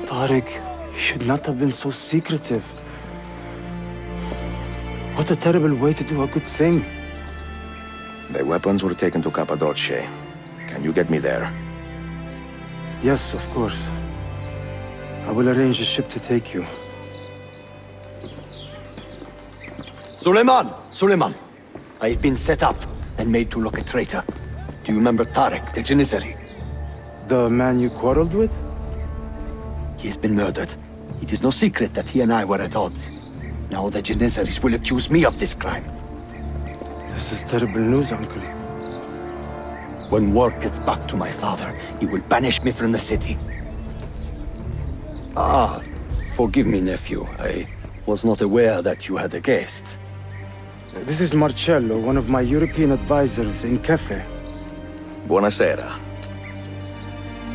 Tarek, you should not have been so secretive. What a terrible way to do a good thing. The weapons were taken to Cappadocia. Can you get me there? Yes, of course. I will arrange a ship to take you. Suleiman! Suleiman! I have been set up and made to look a traitor. Do you remember Tarek, the Janissary? The man you quarreled with? He has been murdered. It is no secret that he and I were at odds. Now the Janissaries will accuse me of this crime. This is terrible news, Uncle. When word gets back to my father, he will banish me from the city. Ah, forgive me, nephew. I was not aware that you had a guest. This is Marcello, one of my European advisors in Cafe. Buonasera.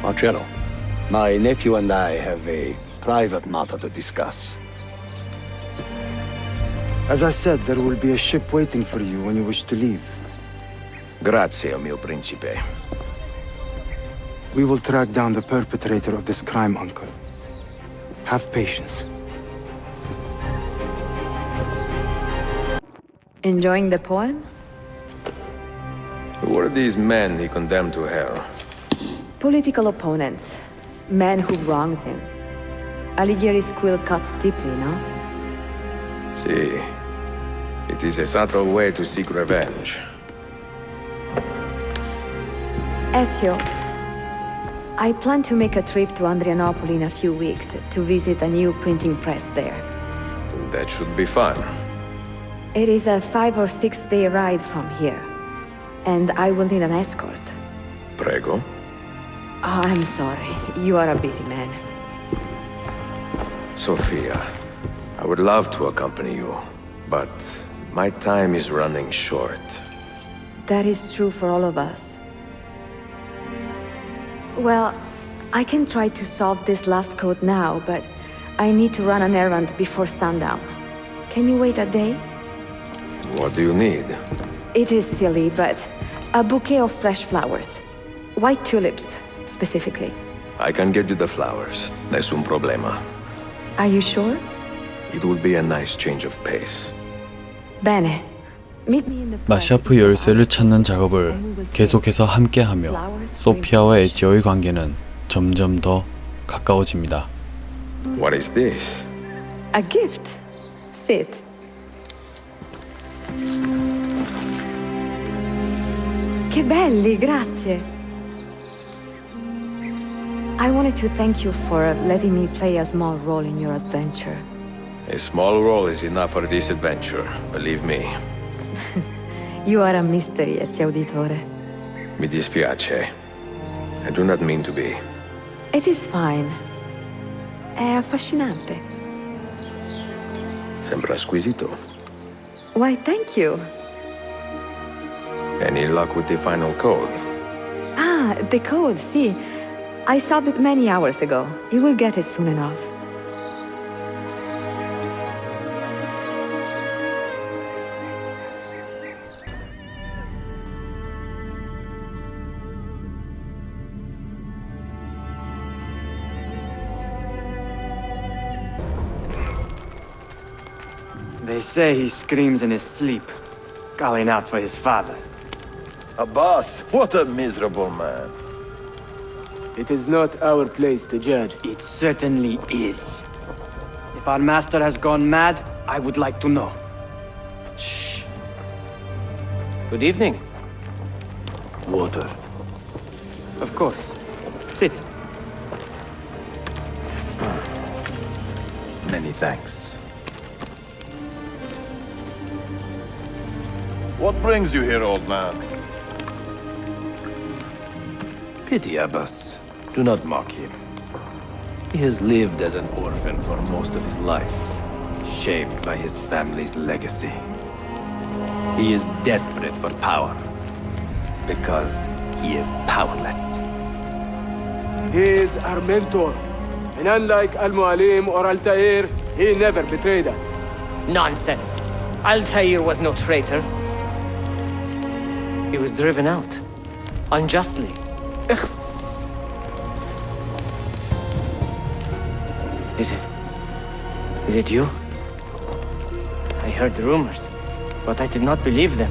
Marcello, my nephew and I have a private matter to discuss. As I said, there will be a ship waiting for you when you wish to leave. Grazie, mio principe. We will track down the perpetrator of this crime, Uncle. Have patience. Enjoying the poem? Who are these men he condemned to hell? Political opponents. Men who wronged him. Alighieri's quill cuts deeply, no? See, it is a subtle way to seek revenge. Ezio, I plan to make a trip to Andrianople in a few weeks to visit a new printing press there. That should be fun. It is a 5 or 6 day ride from here, and I will need an escort. Prego. Oh, I'm sorry. You are a busy man. Sophia, I would love to accompany you, but my time is running short. That is true for all of us. Well, I can try to solve this last code now, but I need to run an errand before sundown. Can you wait a day? What do you need? It is silly, but a bouquet of fresh flowers. White tulips, specifically. I can get you the flowers. Nessun problema. Are you sure? It will be a nice change of pace. Bene. Meet me in the 마샤프 열쇠를 찾는 작업을 계속해서 함께하며 소피아와 에지오의 관계는 점점 더 가까워집니다. What is this? A gift. Sit. Che belli, grazie. I wanted to thank you for letting me play a small role in your adventure. A small role is enough for this adventure, believe me. You are a mystery, Ezio Auditore. Mi dispiace. I do not mean to be. It is fine. È affascinante. Sembra squisito. Why, thank you. Any luck with the final code? Ah, the code, see. I solved it many hours ago. You will get it soon enough. They say he screams in his sleep, calling out for his father. Abbas, what a miserable man. It is not our place to judge. It certainly is. If our master has gone mad, I would like to know. Shh. Good evening. Water. Of course. Sit. Many thanks. What brings you here, old man? Pity Abbas. Do not mock him. He has lived as an orphan for most of his life, shaped by his family's legacy. He is desperate for power, because he is powerless. He is our mentor. And unlike Al-Mualim or Altair, he never betrayed us. Nonsense. Altair was no traitor. He was driven out. Unjustly. Is it you? I heard the rumors, but I did not believe them.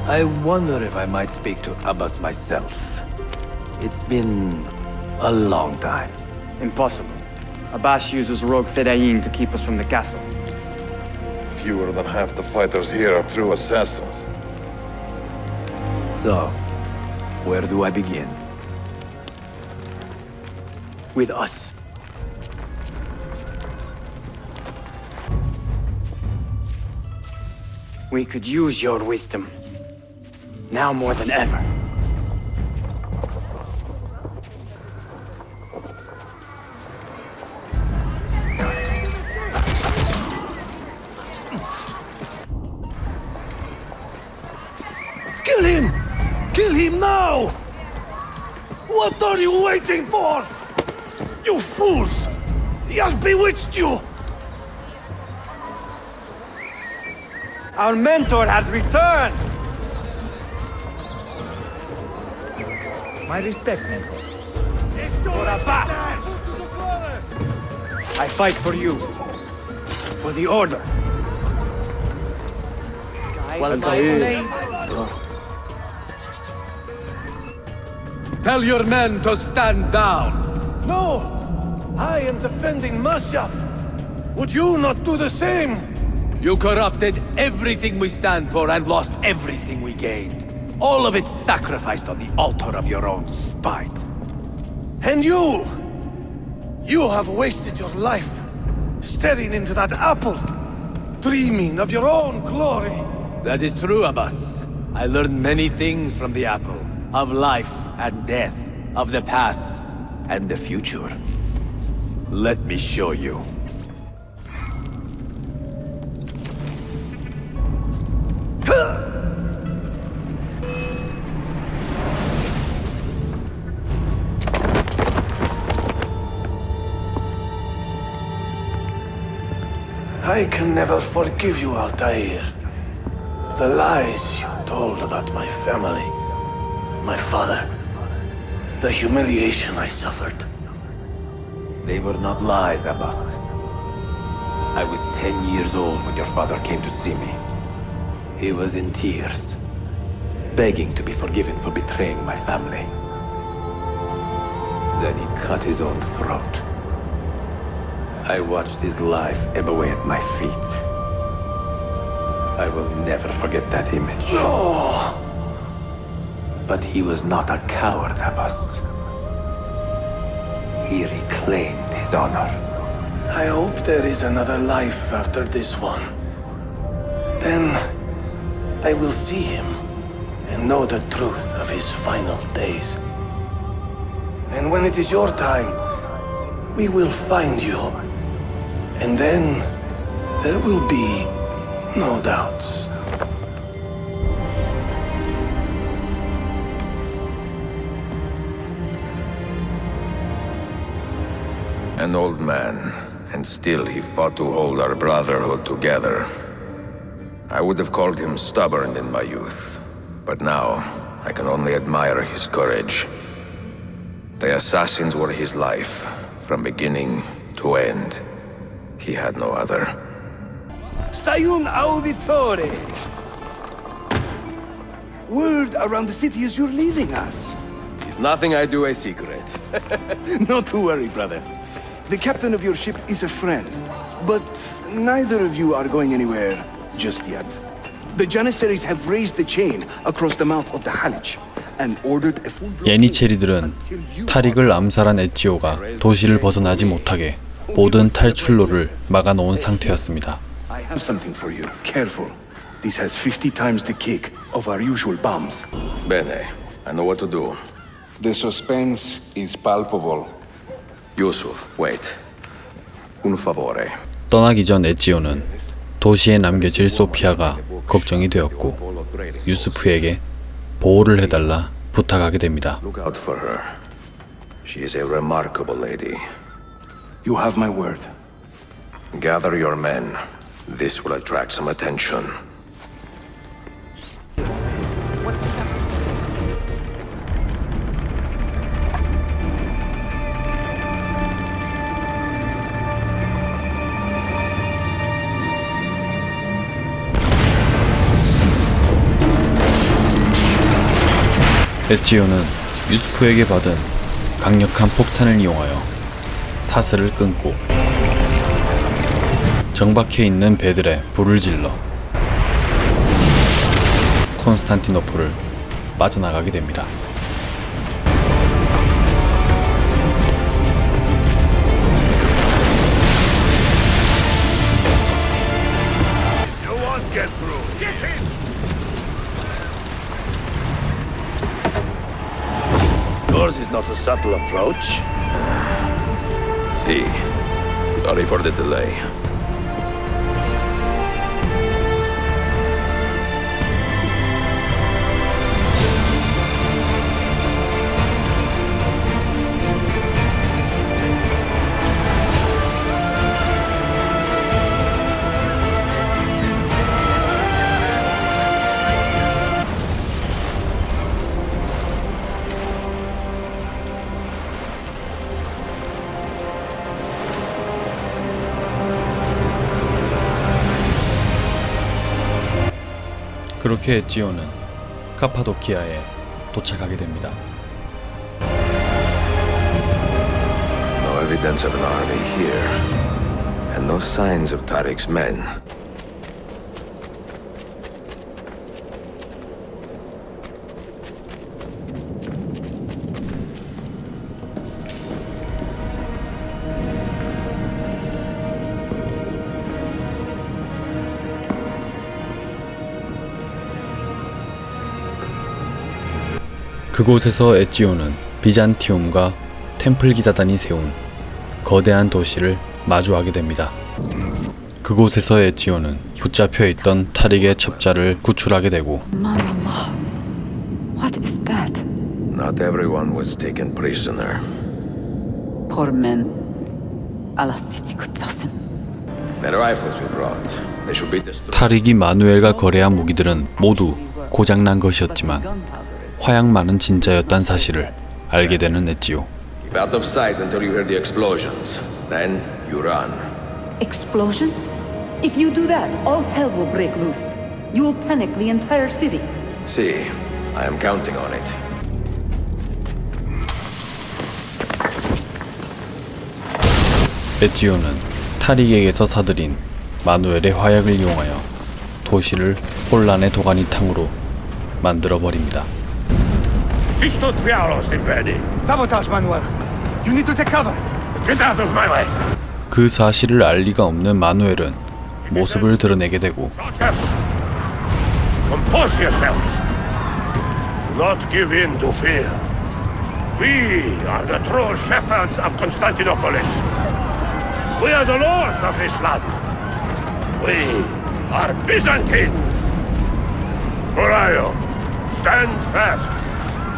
I wonder if I might speak to Abbas myself. It's been a long time. Impossible. Abbas uses rogue Fedayeen to keep us from the castle. Fewer than half the fighters here are true assassins. So, where do I begin? With us. We could use your wisdom. Now more than ever. Kill him! Kill him now! What are you waiting for? You fools! He has bewitched you! Our mentor has returned! My respect, mentor. For Abbas! I fight for you. For the Order. Tell your men to stand down. No! I am defending Mashaf. Would you not do the same? You corrupted everything we stand for and lost everything we gained. All of it sacrificed on the altar of your own spite. And you! You have wasted your life staring into that apple, dreaming of your own glory. That is true, Abbas. I learned many things from the apple. Of life and death. Of the past and the future. Let me show you. I can never forgive you, Altair. The lies you told about my family, my father, the humiliation I suffered. They were not lies, Abbas. I was 10 years old when your father came to see me. He was in tears, begging to be forgiven for betraying my family. Then he cut his own throat. I watched his life ebb away at my feet. I will never forget that image. No! But he was not a coward, Abbas. He reclaimed his honor. I hope there is another life after this one. Then I will see him and know the truth of his final days. And when it is your time, we will find you. And then there will be no doubts. An old man, and still he fought to hold our brotherhood together. I would have called him stubborn in my youth, but now I can only admire his courage. The assassins were his life, from beginning to end. He had no other. Sayun Auditore! Word around the city is you're leaving us. Is nothing I do a secret. Not to worry, brother. The captain of your ship is a friend, but neither of you are going anywhere just yet. The Janissaries have raised the chain across the mouth of the Halych and ordered a full... 예니체리들은 타릭을 암살한 에치오가 도시를 벗어나지 못하게 모든 탈출로를 막아놓은 상태였습니다. I have something for you. Careful. This has 50 times the kick of our usual bombs. Bene, I know what to do. The suspense is palpable. Yusuf, wait. Un favore. 떠나기 전 에치오는 도시에 남겨질 소피아가 걱정이 되었고 유스프에게 보호를 해달라 부탁하게 됩니다. Look out for her. She is a remarkable lady. You have my word. Gather your men. This will attract some attention. 에치오는 유스프에게 받은 강력한 폭탄을 이용하여 사슬을 끊고 정박해 있는 배들에 불을 질러 콘스탄티노플을 빠져나가게 됩니다. Yours is not a subtle approach. See. Sorry for the delay. 그렇게 에지오는 카파도키아에 도착하게 됩니다. No evidence of an army here, and no signs of Tariq's men. 그곳에서 에지오는 비잔티움과 템플 기사단이 세운 거대한 도시를 마주하게 됩니다. 그곳에서 에지오는 붙잡혀 있던 타릭의 첩자를 구출하게 되고 Mama, what is that? Not everyone was taken prisoner. Poor men. Alasiti kutsasim. The rifles you brought, they should be destroyed. 타릭이 마누엘과 거래한 무기들은 모두 고장난 것이었지만 화약만은 진짜였단 사실을 알게 되는 에지오. Keep out of sight until you hear the explosions. Then you run. Explosions? If you do that, all hell will break loose. You will panic the entire city. See, I am counting on it. 에지오는 타릭에게서 사들인 마누엘의 화약을 이용하여 도시를 혼란의 도가니탕으로 만들어버립니다. Sabotage, Manuel. You need to take cover. Get out of my way. 그 사실을 알 리가 없는 마누엘은 모습을 드러내게 되고 Compose yourselves. Do not give in to fear. We are the true shepherds of Constantinopolis. We are the lords of this land. We are Byzantines. Morayo, stand fast.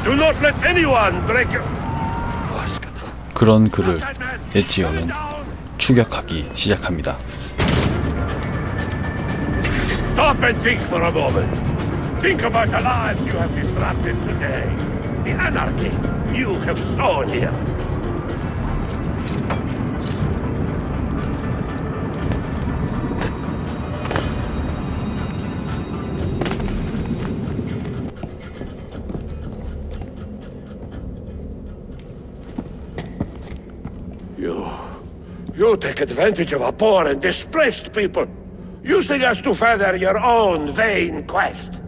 Do not let anyone break your... 그런 그를 에지오는 추격하기 시작합니다. Stop and think for a moment. Think about the lives you have disrupted today. The anarchy you have sown here. You take advantage of our poor and displaced people, using us to further your own vain quest.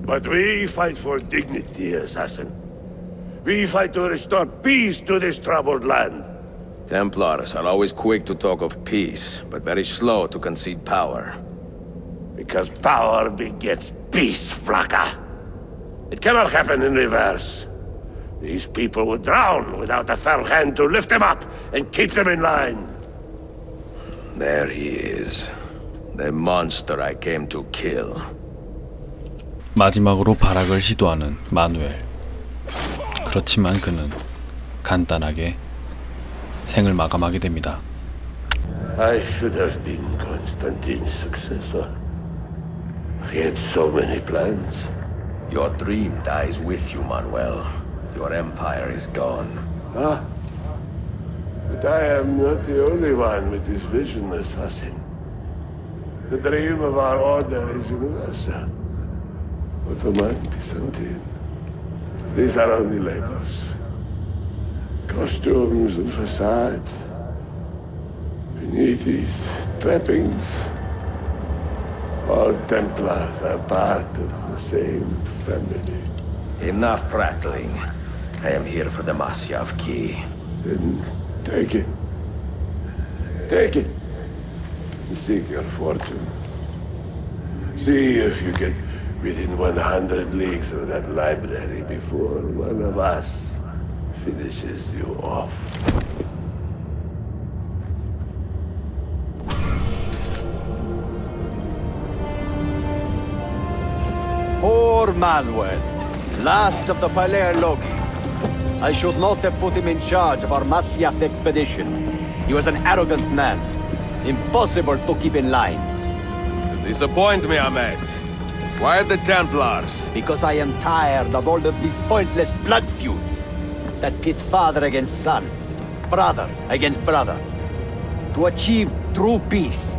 But we fight for dignity, assassin. We fight to restore peace to this troubled land. Templars are always quick to talk of peace, but very slow to concede power. Because power begets peace, Flaka. It cannot happen in reverse. These people would drown without a firm hand to lift them up and keep them in line. There he is. The monster I came to kill. 마지막으로 발악을 시도하는 마누엘. 그렇지만 그는 간단하게 생을 마감하게 됩니다. I should have been Constantine's successor. He had so many plans. Your dream dies with you, Manuel. Your empire is gone. Ah, but I am not the only one with this vision, assassin. The dream of our order is universal. Ottoman, Byzantine. These are only labels. Costumes and facades. Beneath these trappings, all Templars are part of the same family. Enough prattling. I am here for the Masyav key. Then take it. Take it. And seek your fortune. See if you get within 100 leagues of that library before one of us finishes you off. Poor Manuel, last of the Paleologi. I should not have put him in charge of our Masyaf expedition. He was an arrogant man. Impossible to keep in line. You disappoint me, Ahmed. Why the Templars? Because I am tired of all of these pointless blood feuds that pit father against son, brother against brother. To achieve true peace,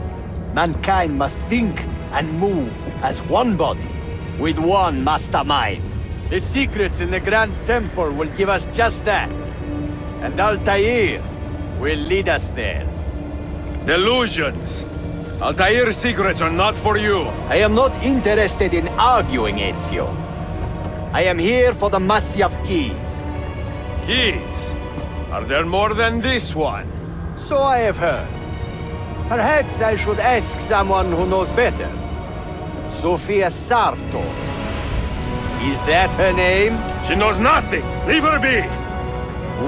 mankind must think and move as one body. With one mastermind. The secrets in the Grand Temple will give us just that. And Altair will lead us there. Delusions. Altair's secrets are not for you. I am not interested in arguing, Ezio. I am here for the Masyaf keys. Keys? Are there more than this one? So I have heard. Perhaps I should ask someone who knows better. Sofia Sarto. Is that her name? She knows nothing! Leave her be!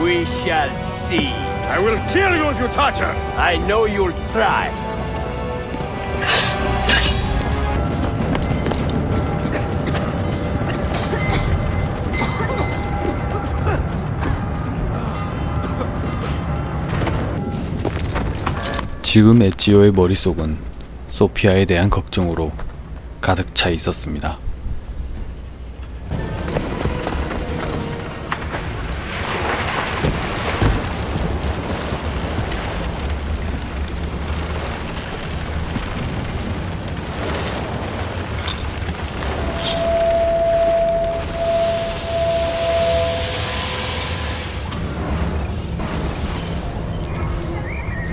We shall see. I will kill you if you touch her! I know you'll try. 지금 에지오의 머릿속은 소피아에 대한 걱정으로 가득 차 있었습니다.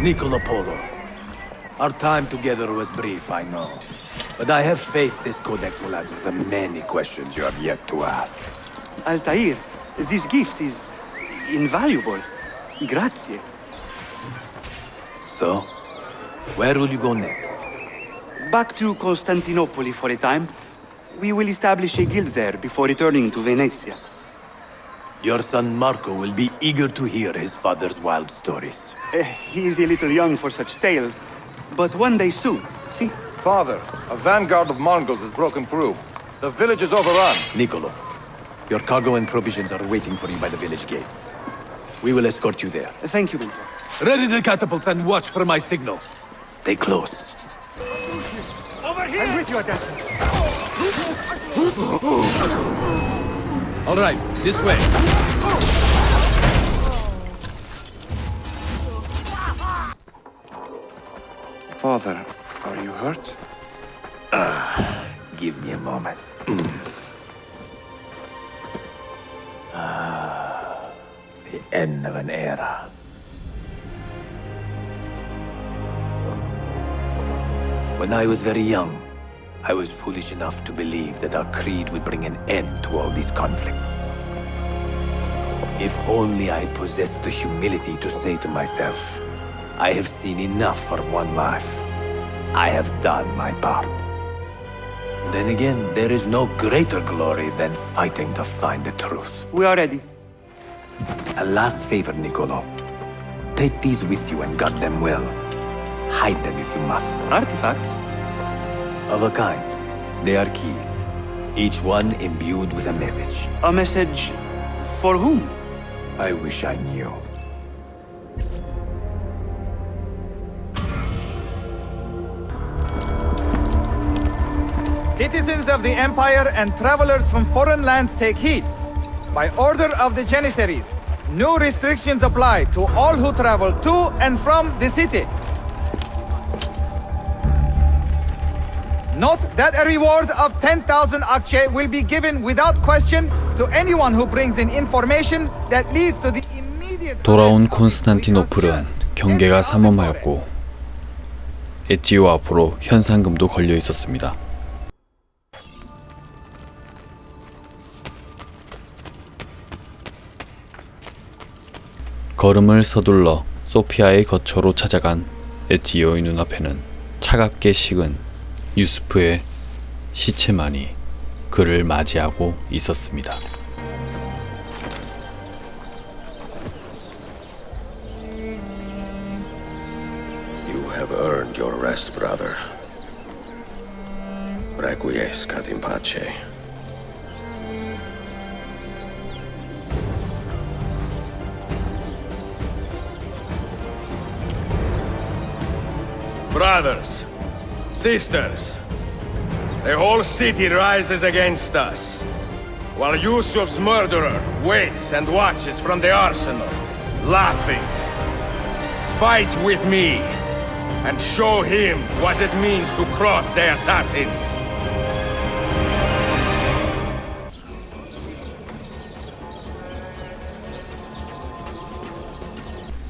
Niccolo Polo. Our time together was brief, I know. But I have faith this codex will answer the many questions you have yet to ask. Altair, this gift is invaluable. Grazie. So, where will you go next? Back to Constantinople for a time. We will establish a guild there before returning to Venezia. Your son Marco will be eager to hear his father's wild stories. He is a little young for such tales, but one day soon, see? Father, a vanguard of Mongols has broken through. The village is overrun. Niccolo, your cargo and provisions are waiting for you by the village gates. We will escort you there. Thank you, Mentor. Ready the catapults and watch for my signal. Stay close. Over here! I'm with you, Adele. All right, this way. Father, are you hurt? Give me a moment. The end of an era. When I was very young, I was foolish enough to believe that our creed would bring an end to all these conflicts. If only I possessed the humility to say to myself, I have seen enough for one life. I have done my part. Then again, there is no greater glory than fighting to find the truth. We are ready. A last favor, Niccolo. Take these with you and guard them well. Hide them if you must. Artifacts? Of a kind. They are keys. Each one imbued with a message. A message for whom? I wish I knew. Citizens of the Empire and travelers from foreign lands take heed. By order of the Janissaries, new restrictions apply to all who travel to and from the city. Note that a reward of 10,000 akçe will be given without question to anyone who brings in information that leads to the immediate... 돌아온 콘스탄티노플은 경계가 삼엄하였고 에지오 앞으로 현상금도 걸려 있었습니다. 걸음을 서둘러 소피아의 거처로 찾아간 에지오의 눈앞에는 차갑게 식은 유스프의 시체만이 그를 맞이하고 있었습니다. You have earned your rest, brother. Requiescat in pace. Brothers, sisters, the whole city rises against us, while Yusuf's murderer waits and watches from the arsenal, laughing. Fight with me, and show him what it means to cross the assassins.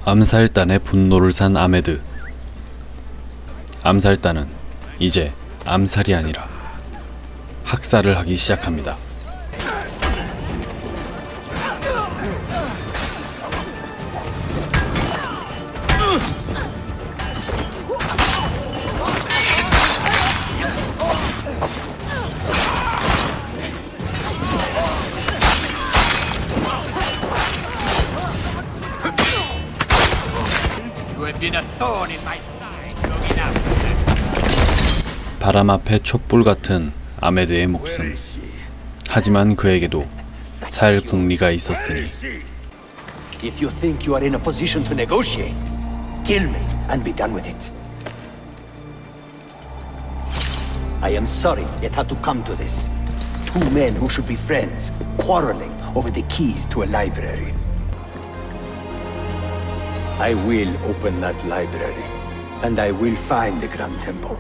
암살단의 분노를 산 아메드. 암살단은 이제 암살이 아니라 학살을 하기 시작합니다. 바람 앞에 촛불 같은 아메드의 목숨. 하지만 그에게도 살 궁리가 있었으니. If you think you are in a position to negotiate, kill me and be done with it. I am sorry it had to come to this. Two men who should be friends, quarreling over the keys to a library. I will open that library, and I will find the Grand Temple.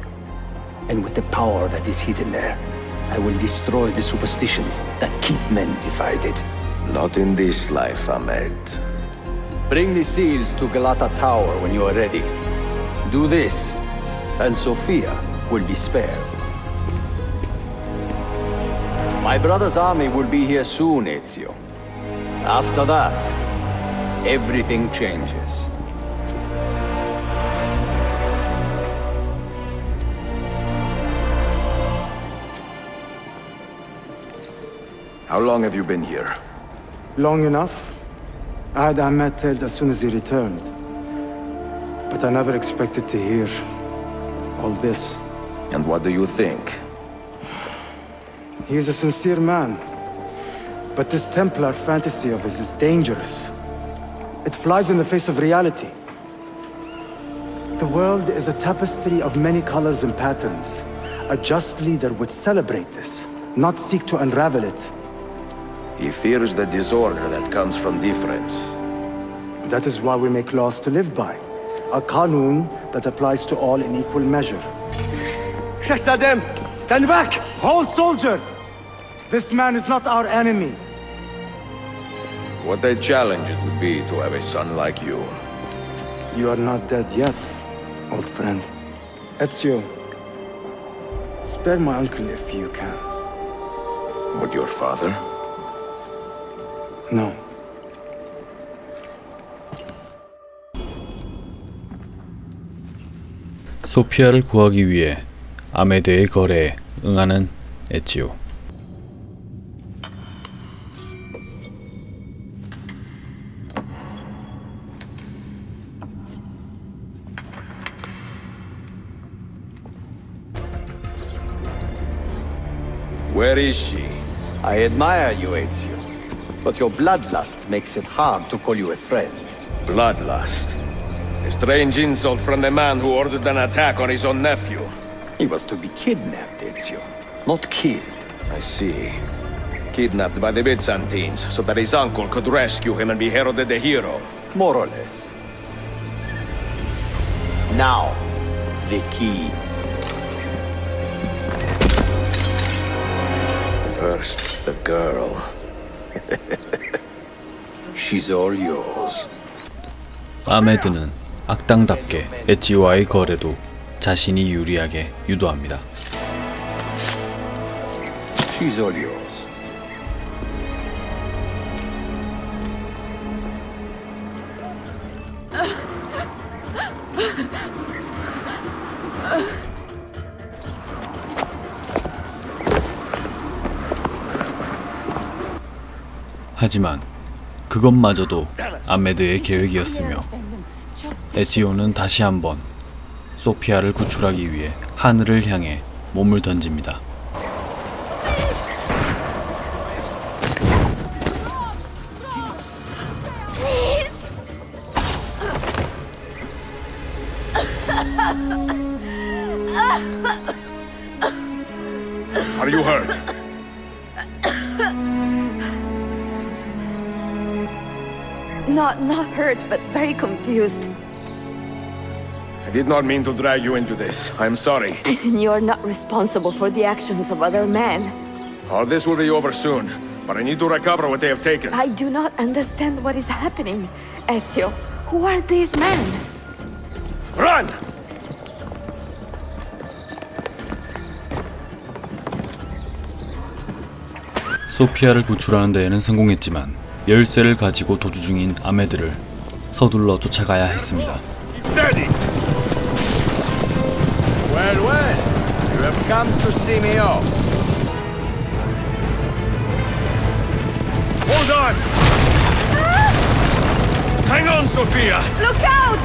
And with the power that is hidden there, I will destroy the superstitions that keep men divided. Not in this life, Ahmed. Bring the seals to Galata Tower when you are ready. Do this, and Sophia will be spared. My brother's army will be here soon, Ezio. After that, everything changes. How long have you been here? Long enough. I had Ahmed killed as soon as he returned. But I never expected to hear all this. And what do you think? He is a sincere man. But this Templar fantasy of his is dangerous. It flies in the face of reality. The world is a tapestry of many colors and patterns. A just leader would celebrate this, not seek to unravel it. He fears the disorder that comes from difference. That is why we make laws to live by. A qanun that applies to all in equal measure. Shahzadem, stand back! Hold, soldier! This man is not our enemy. What a challenge it would be to have a son like you. You are not dead yet, old friend. Ezio, spare my uncle if you can. Would your father? No. 소피아를 구하기 위해 아메드의 거래에 응하는 에지오. Where is she? I admire you, Ezio. But your bloodlust makes it hard to call you a friend. Bloodlust? A strange insult from the man who ordered an attack on his own nephew. He was to be kidnapped, Ezio, not killed. I see. Kidnapped by the Byzantines so that his uncle could rescue him and be heralded a hero. More or less. Now, the keys. First, the girl. She's all yours. 아메드는 악당답게 에지오와의 거래도 자신이 유리하게 유도합니다. She's all yours. 하지만 그것마저도 아메드의 계획이었으며 에지오는 다시 한번 소피아를 구출하기 위해 하늘을 향해 몸을 던집니다. Are you hurt? Not hurt, but very confused. I did not mean to drag you into this. I'm sorry. You're not responsible for the actions of other men. All this will be over soon, but I need to recover what they have taken. I do not understand what is happening. Ezio, Who are these men? Run! 소피아를 구출하는 데에는 성공했지만 열쇠를 가지고 도주 중인 아메드를 서둘러 쫓아가야 했습니다. Steady! Well, well, you have come to see me off. Hold on! Hang on, Sophia! Look out!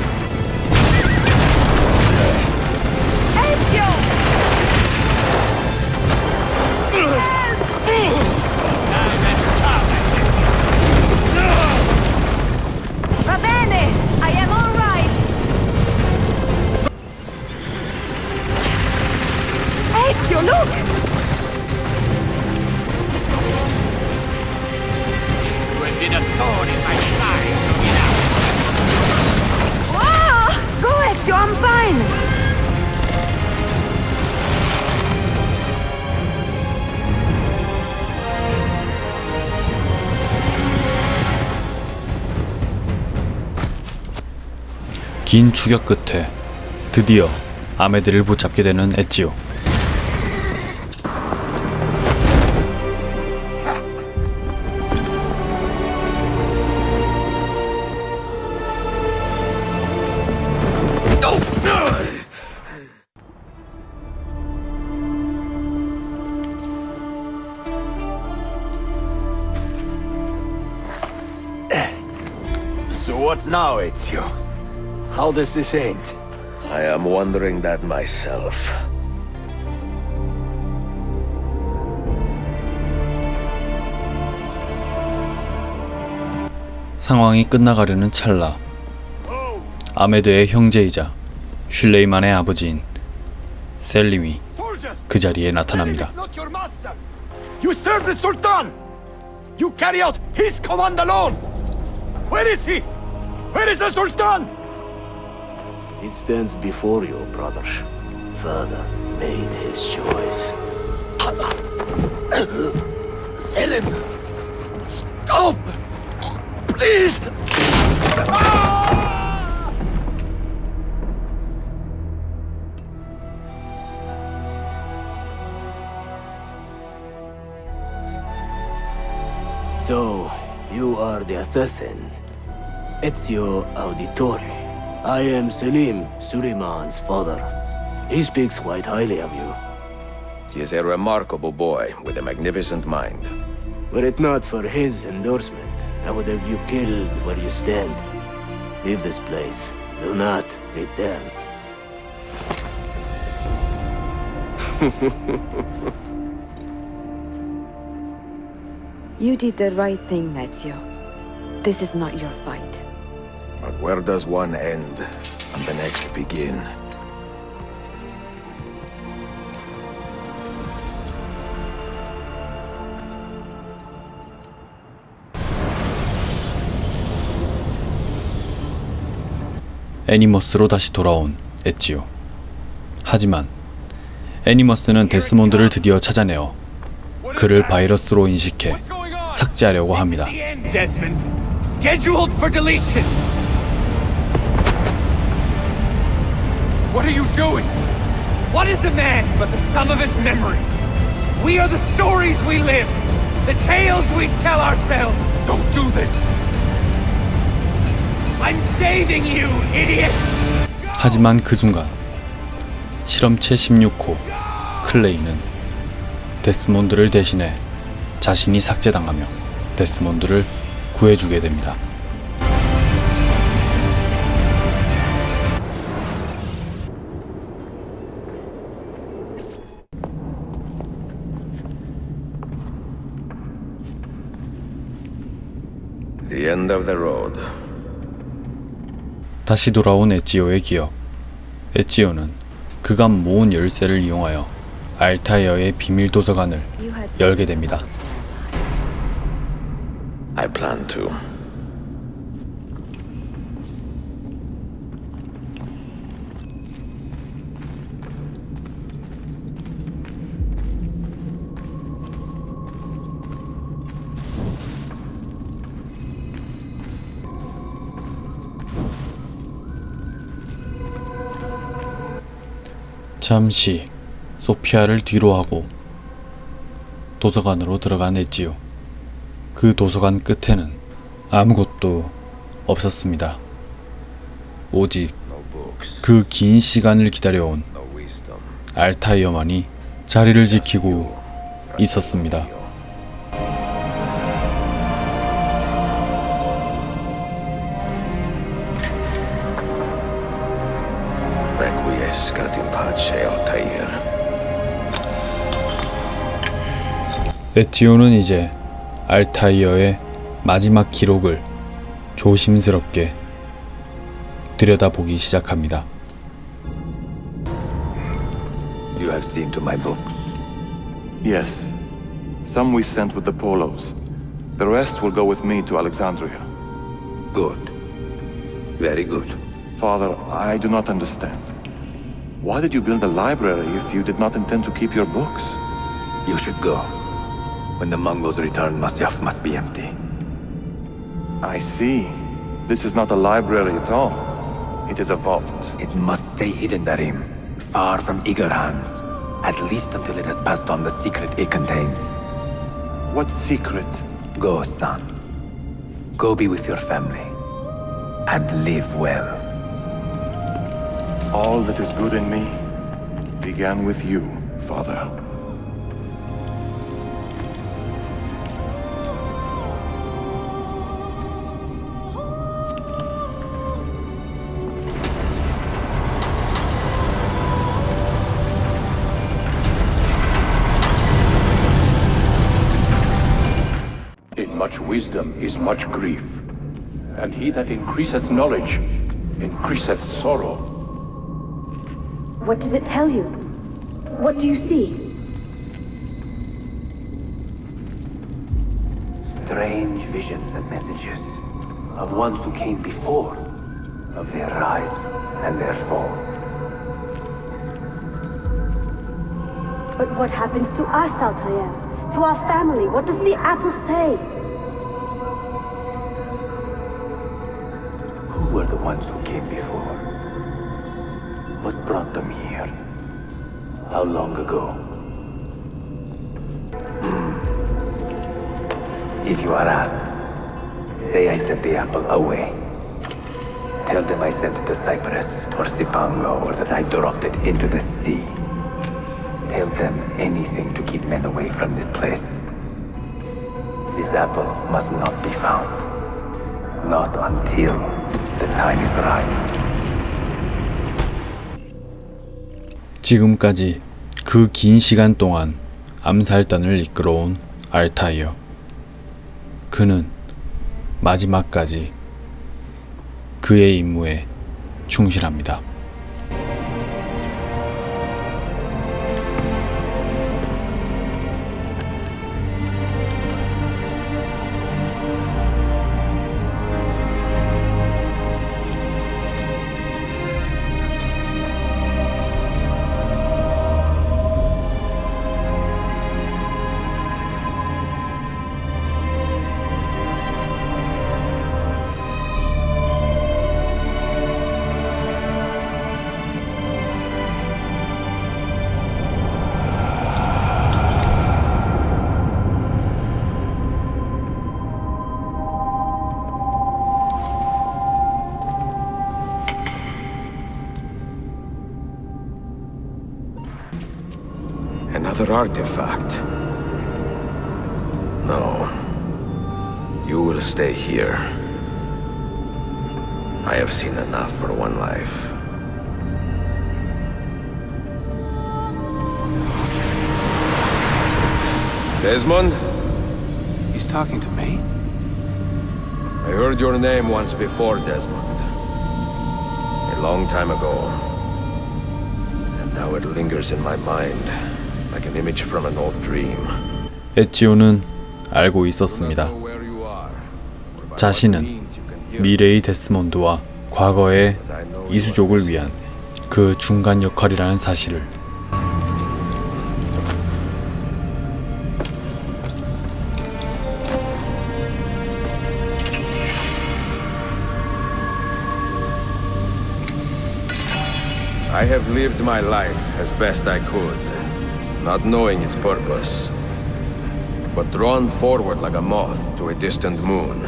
Ezio! Va bene! I am all right! Ezio, look! You have been a thorn in my side, look it out. Ah! Go, Ezio, I'm fine! 긴 추격 끝에 드디어 아메드를 붙잡게 되는 에지오. So what now, Ezio? How does this end? I am wondering that myself. 상황이 끝나가려는 찰나 아메드의 형제이자 슐레이만의 아버지인 셀림이 그 자리에 나타납니다. You serve the Sultan! You carry out his command alone! Where is he? Where is the Sultan? He stands before you, brother. Father made his choice. Selim! Stop! Please! So, you are the assassin. Ezio Auditore. I am Selim, Suleiman's father. He speaks quite highly of you. He is a remarkable boy with a magnificent mind. Were it not for his endorsement, I would have you killed where you stand. Leave this place. Do not return. You did the right thing, Ezio. This is not your fight. But where does one end and the next begin? 애니머스로 다시 돌아온 에지오. 하지만 애니머스는 데스몬드를 드디어 찾아내어 그를 바이러스로 인식해 삭제하려고 합니다. Desmond, scheduled for deletion. What are you doing? What is a man but the sum of his memories? We are the stories we live, the tales we tell ourselves. Don't do this. I'm saving you, idiot. 하지만 그 순간 실험체 16호 클레이는 데스몬드를 대신해 자신이 삭제당하며 데스몬드를 구해주게 됩니다. The end of the road. 다시 돌아온 에지오의 기억. 에지오는 그간 모은 열쇠를 이용하여 알타이어의 비밀 도서관을 열게 됩니다. I plan to. 잠시 소피아를 뒤로하고 도서관으로 들어간 에지오. 그 도서관 끝에는 아무것도 없었습니다. 오직 그 긴 시간을 기다려온 알타이어만이 자리를 지키고 있었습니다. Requiescat in pace, Altair. 에티오는 이제 알타이어의 마지막 기록을 조심스럽게 들여다보기 시작합니다. You have seen to my books. Yes. Some we sent with the Polos. The rest will go with me to Alexandria. Good. Very good. Father, I do not understand. Why did you build a library if you did not intend to keep your books? You should go. When the Mongols return, Masyaf must be empty. I see. This is not a library at all. It is a vault. It must stay hidden, Darim. Far from eager hands. At least until it has passed on the secret it contains. What secret? Go, son. Go be with your family. And live well. All that is good in me began with you, Father. In much wisdom is much grief, and he that increaseth knowledge increaseth sorrow. What does it tell you? What do you see? Strange visions and messages of ones who came before, of their rise and their fall. But what happens to us, Altair? To our family? What does the apple say? Who were the ones who came before? What brought them here? How long ago? If you are asked, say I sent the apple away. Tell them I sent it to Cyprus or Cipango, or that I dropped it into the sea. Tell them anything to keep men away from this place. This apple must not be found. Not until the time is right. 지금까지 그 긴 시간 동안 암살단을 이끌어온 알타이어. 그는 마지막까지 그의 임무에 충실합니다. Another artifact. No. You will stay here. I have seen enough for one life. Desmond? He's talking to me? I heard your name once before, Desmond. A long time ago. And now it lingers in my mind, like an image from an old dream. 에지오는 알고 있었습니다. 자신은 미래의 데스몬드와 과거의 이수족을 위한 그 중간 역할이라는 사실을. I have lived my life as best I could, not knowing its purpose, but drawn forward like a moth to a distant moon.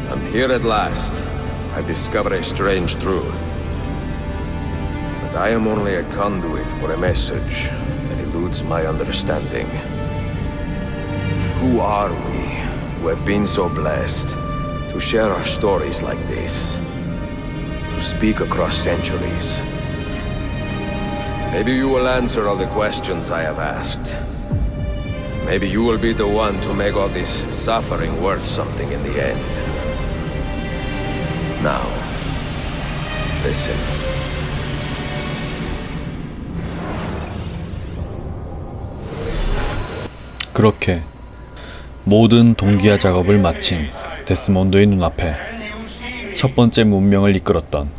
And here at last, I discover a strange truth. That I am only a conduit for a message that eludes my understanding. Who are we who have been so blessed to share our stories like this? To speak across centuries? Maybe you will answer all the questions I have asked. Maybe you will be the one to make all this suffering worth something in the end. Now, listen. 그렇게 모든 동기화 작업을 마친 데스몬드의 눈앞에 첫 번째 문명을 이끌었던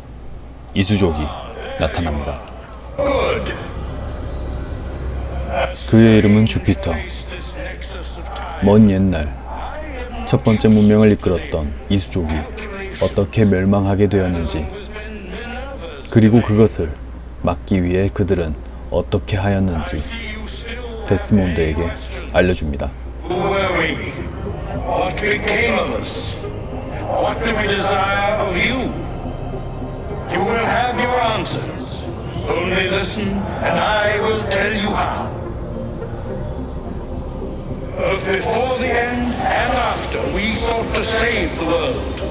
이수족이 나타납니다. 그의 이름은 주피터. 먼 옛날 첫 번째 문명을 이끌었던 이수족이 어떻게 멸망하게 되었는지, 그리고 그것을 막기 위해 그들은 어떻게 하였는지 데스몬드에게 알려줍니다. Who were we? What became of us? What do we desire of you? You will have your answers. Only listen, and I will tell you how. Both before the end and after, we sought to save the world.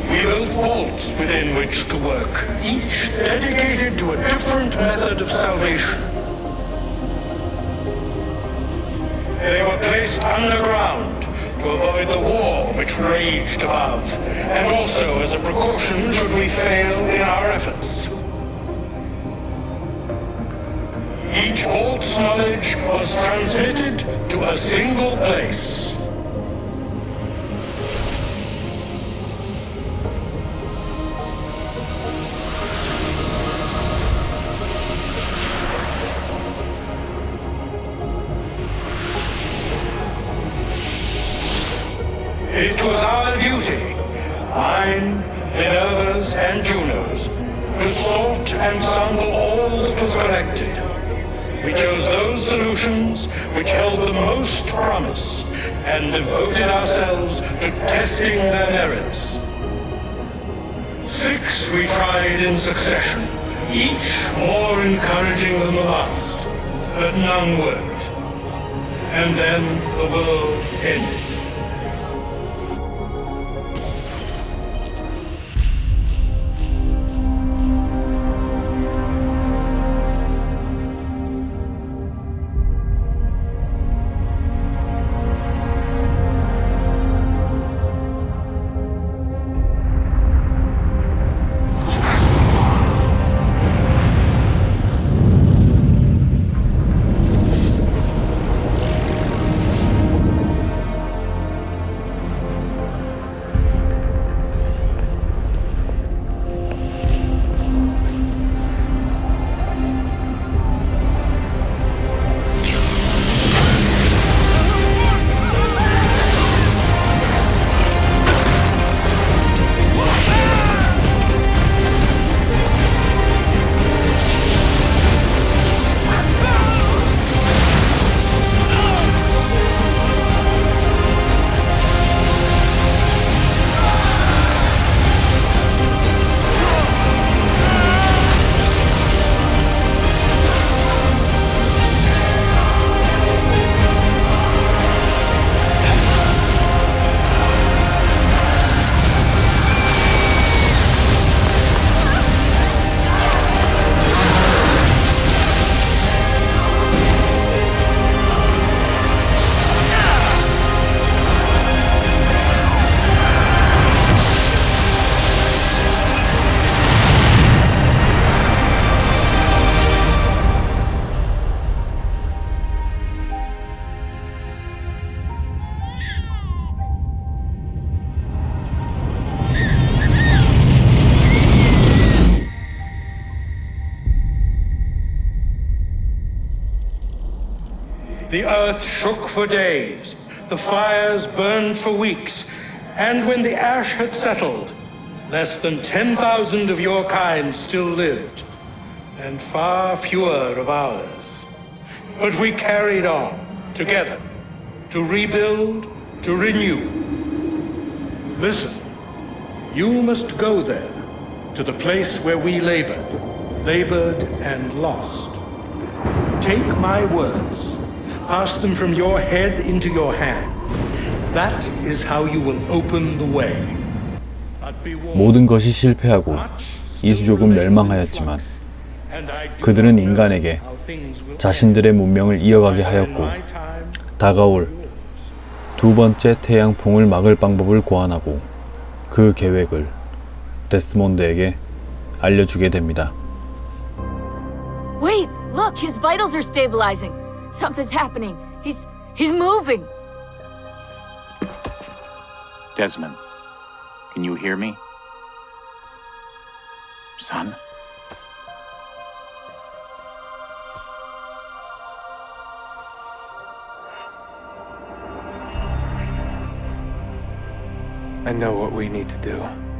We built vaults within which to work, each dedicated to a different method of salvation. They were placed underground to avoid the war which raged above, and also as a precaution should we fail in our efforts. Each vault's knowledge was transmitted to a single place. It was our duty, mine, Minerva's, and Juno's, to sort and sample all that was collected. We chose those solutions which held the most promise and devoted ourselves to testing their merits. 6 we tried in succession, each more encouraging than the last, but none worked. And then the world ended. The earth shook for days, the fires burned for weeks, and when the ash had settled, Less than 10,000 of your kind still lived, and far fewer of ours. But we carried on, together, to rebuild, to renew. Listen, you must go there, to the place where we labored and lost. Take my words, pass them from your head into your hands. That is how you will open the way. 모든 것이 실패하고 이수족은 멸망하였지만 그들은 인간에게 자신들의 문명을 이어가게 하였고 다가올 두 번째 태양풍을 막을 방법을 고안하고 그 계획을 데스몬드에게 알려주게 됩니다. Wait, look, his vitals are stabilizing. Something's happening. He's moving. Desmond, can you hear me? Son? I know what we need to do.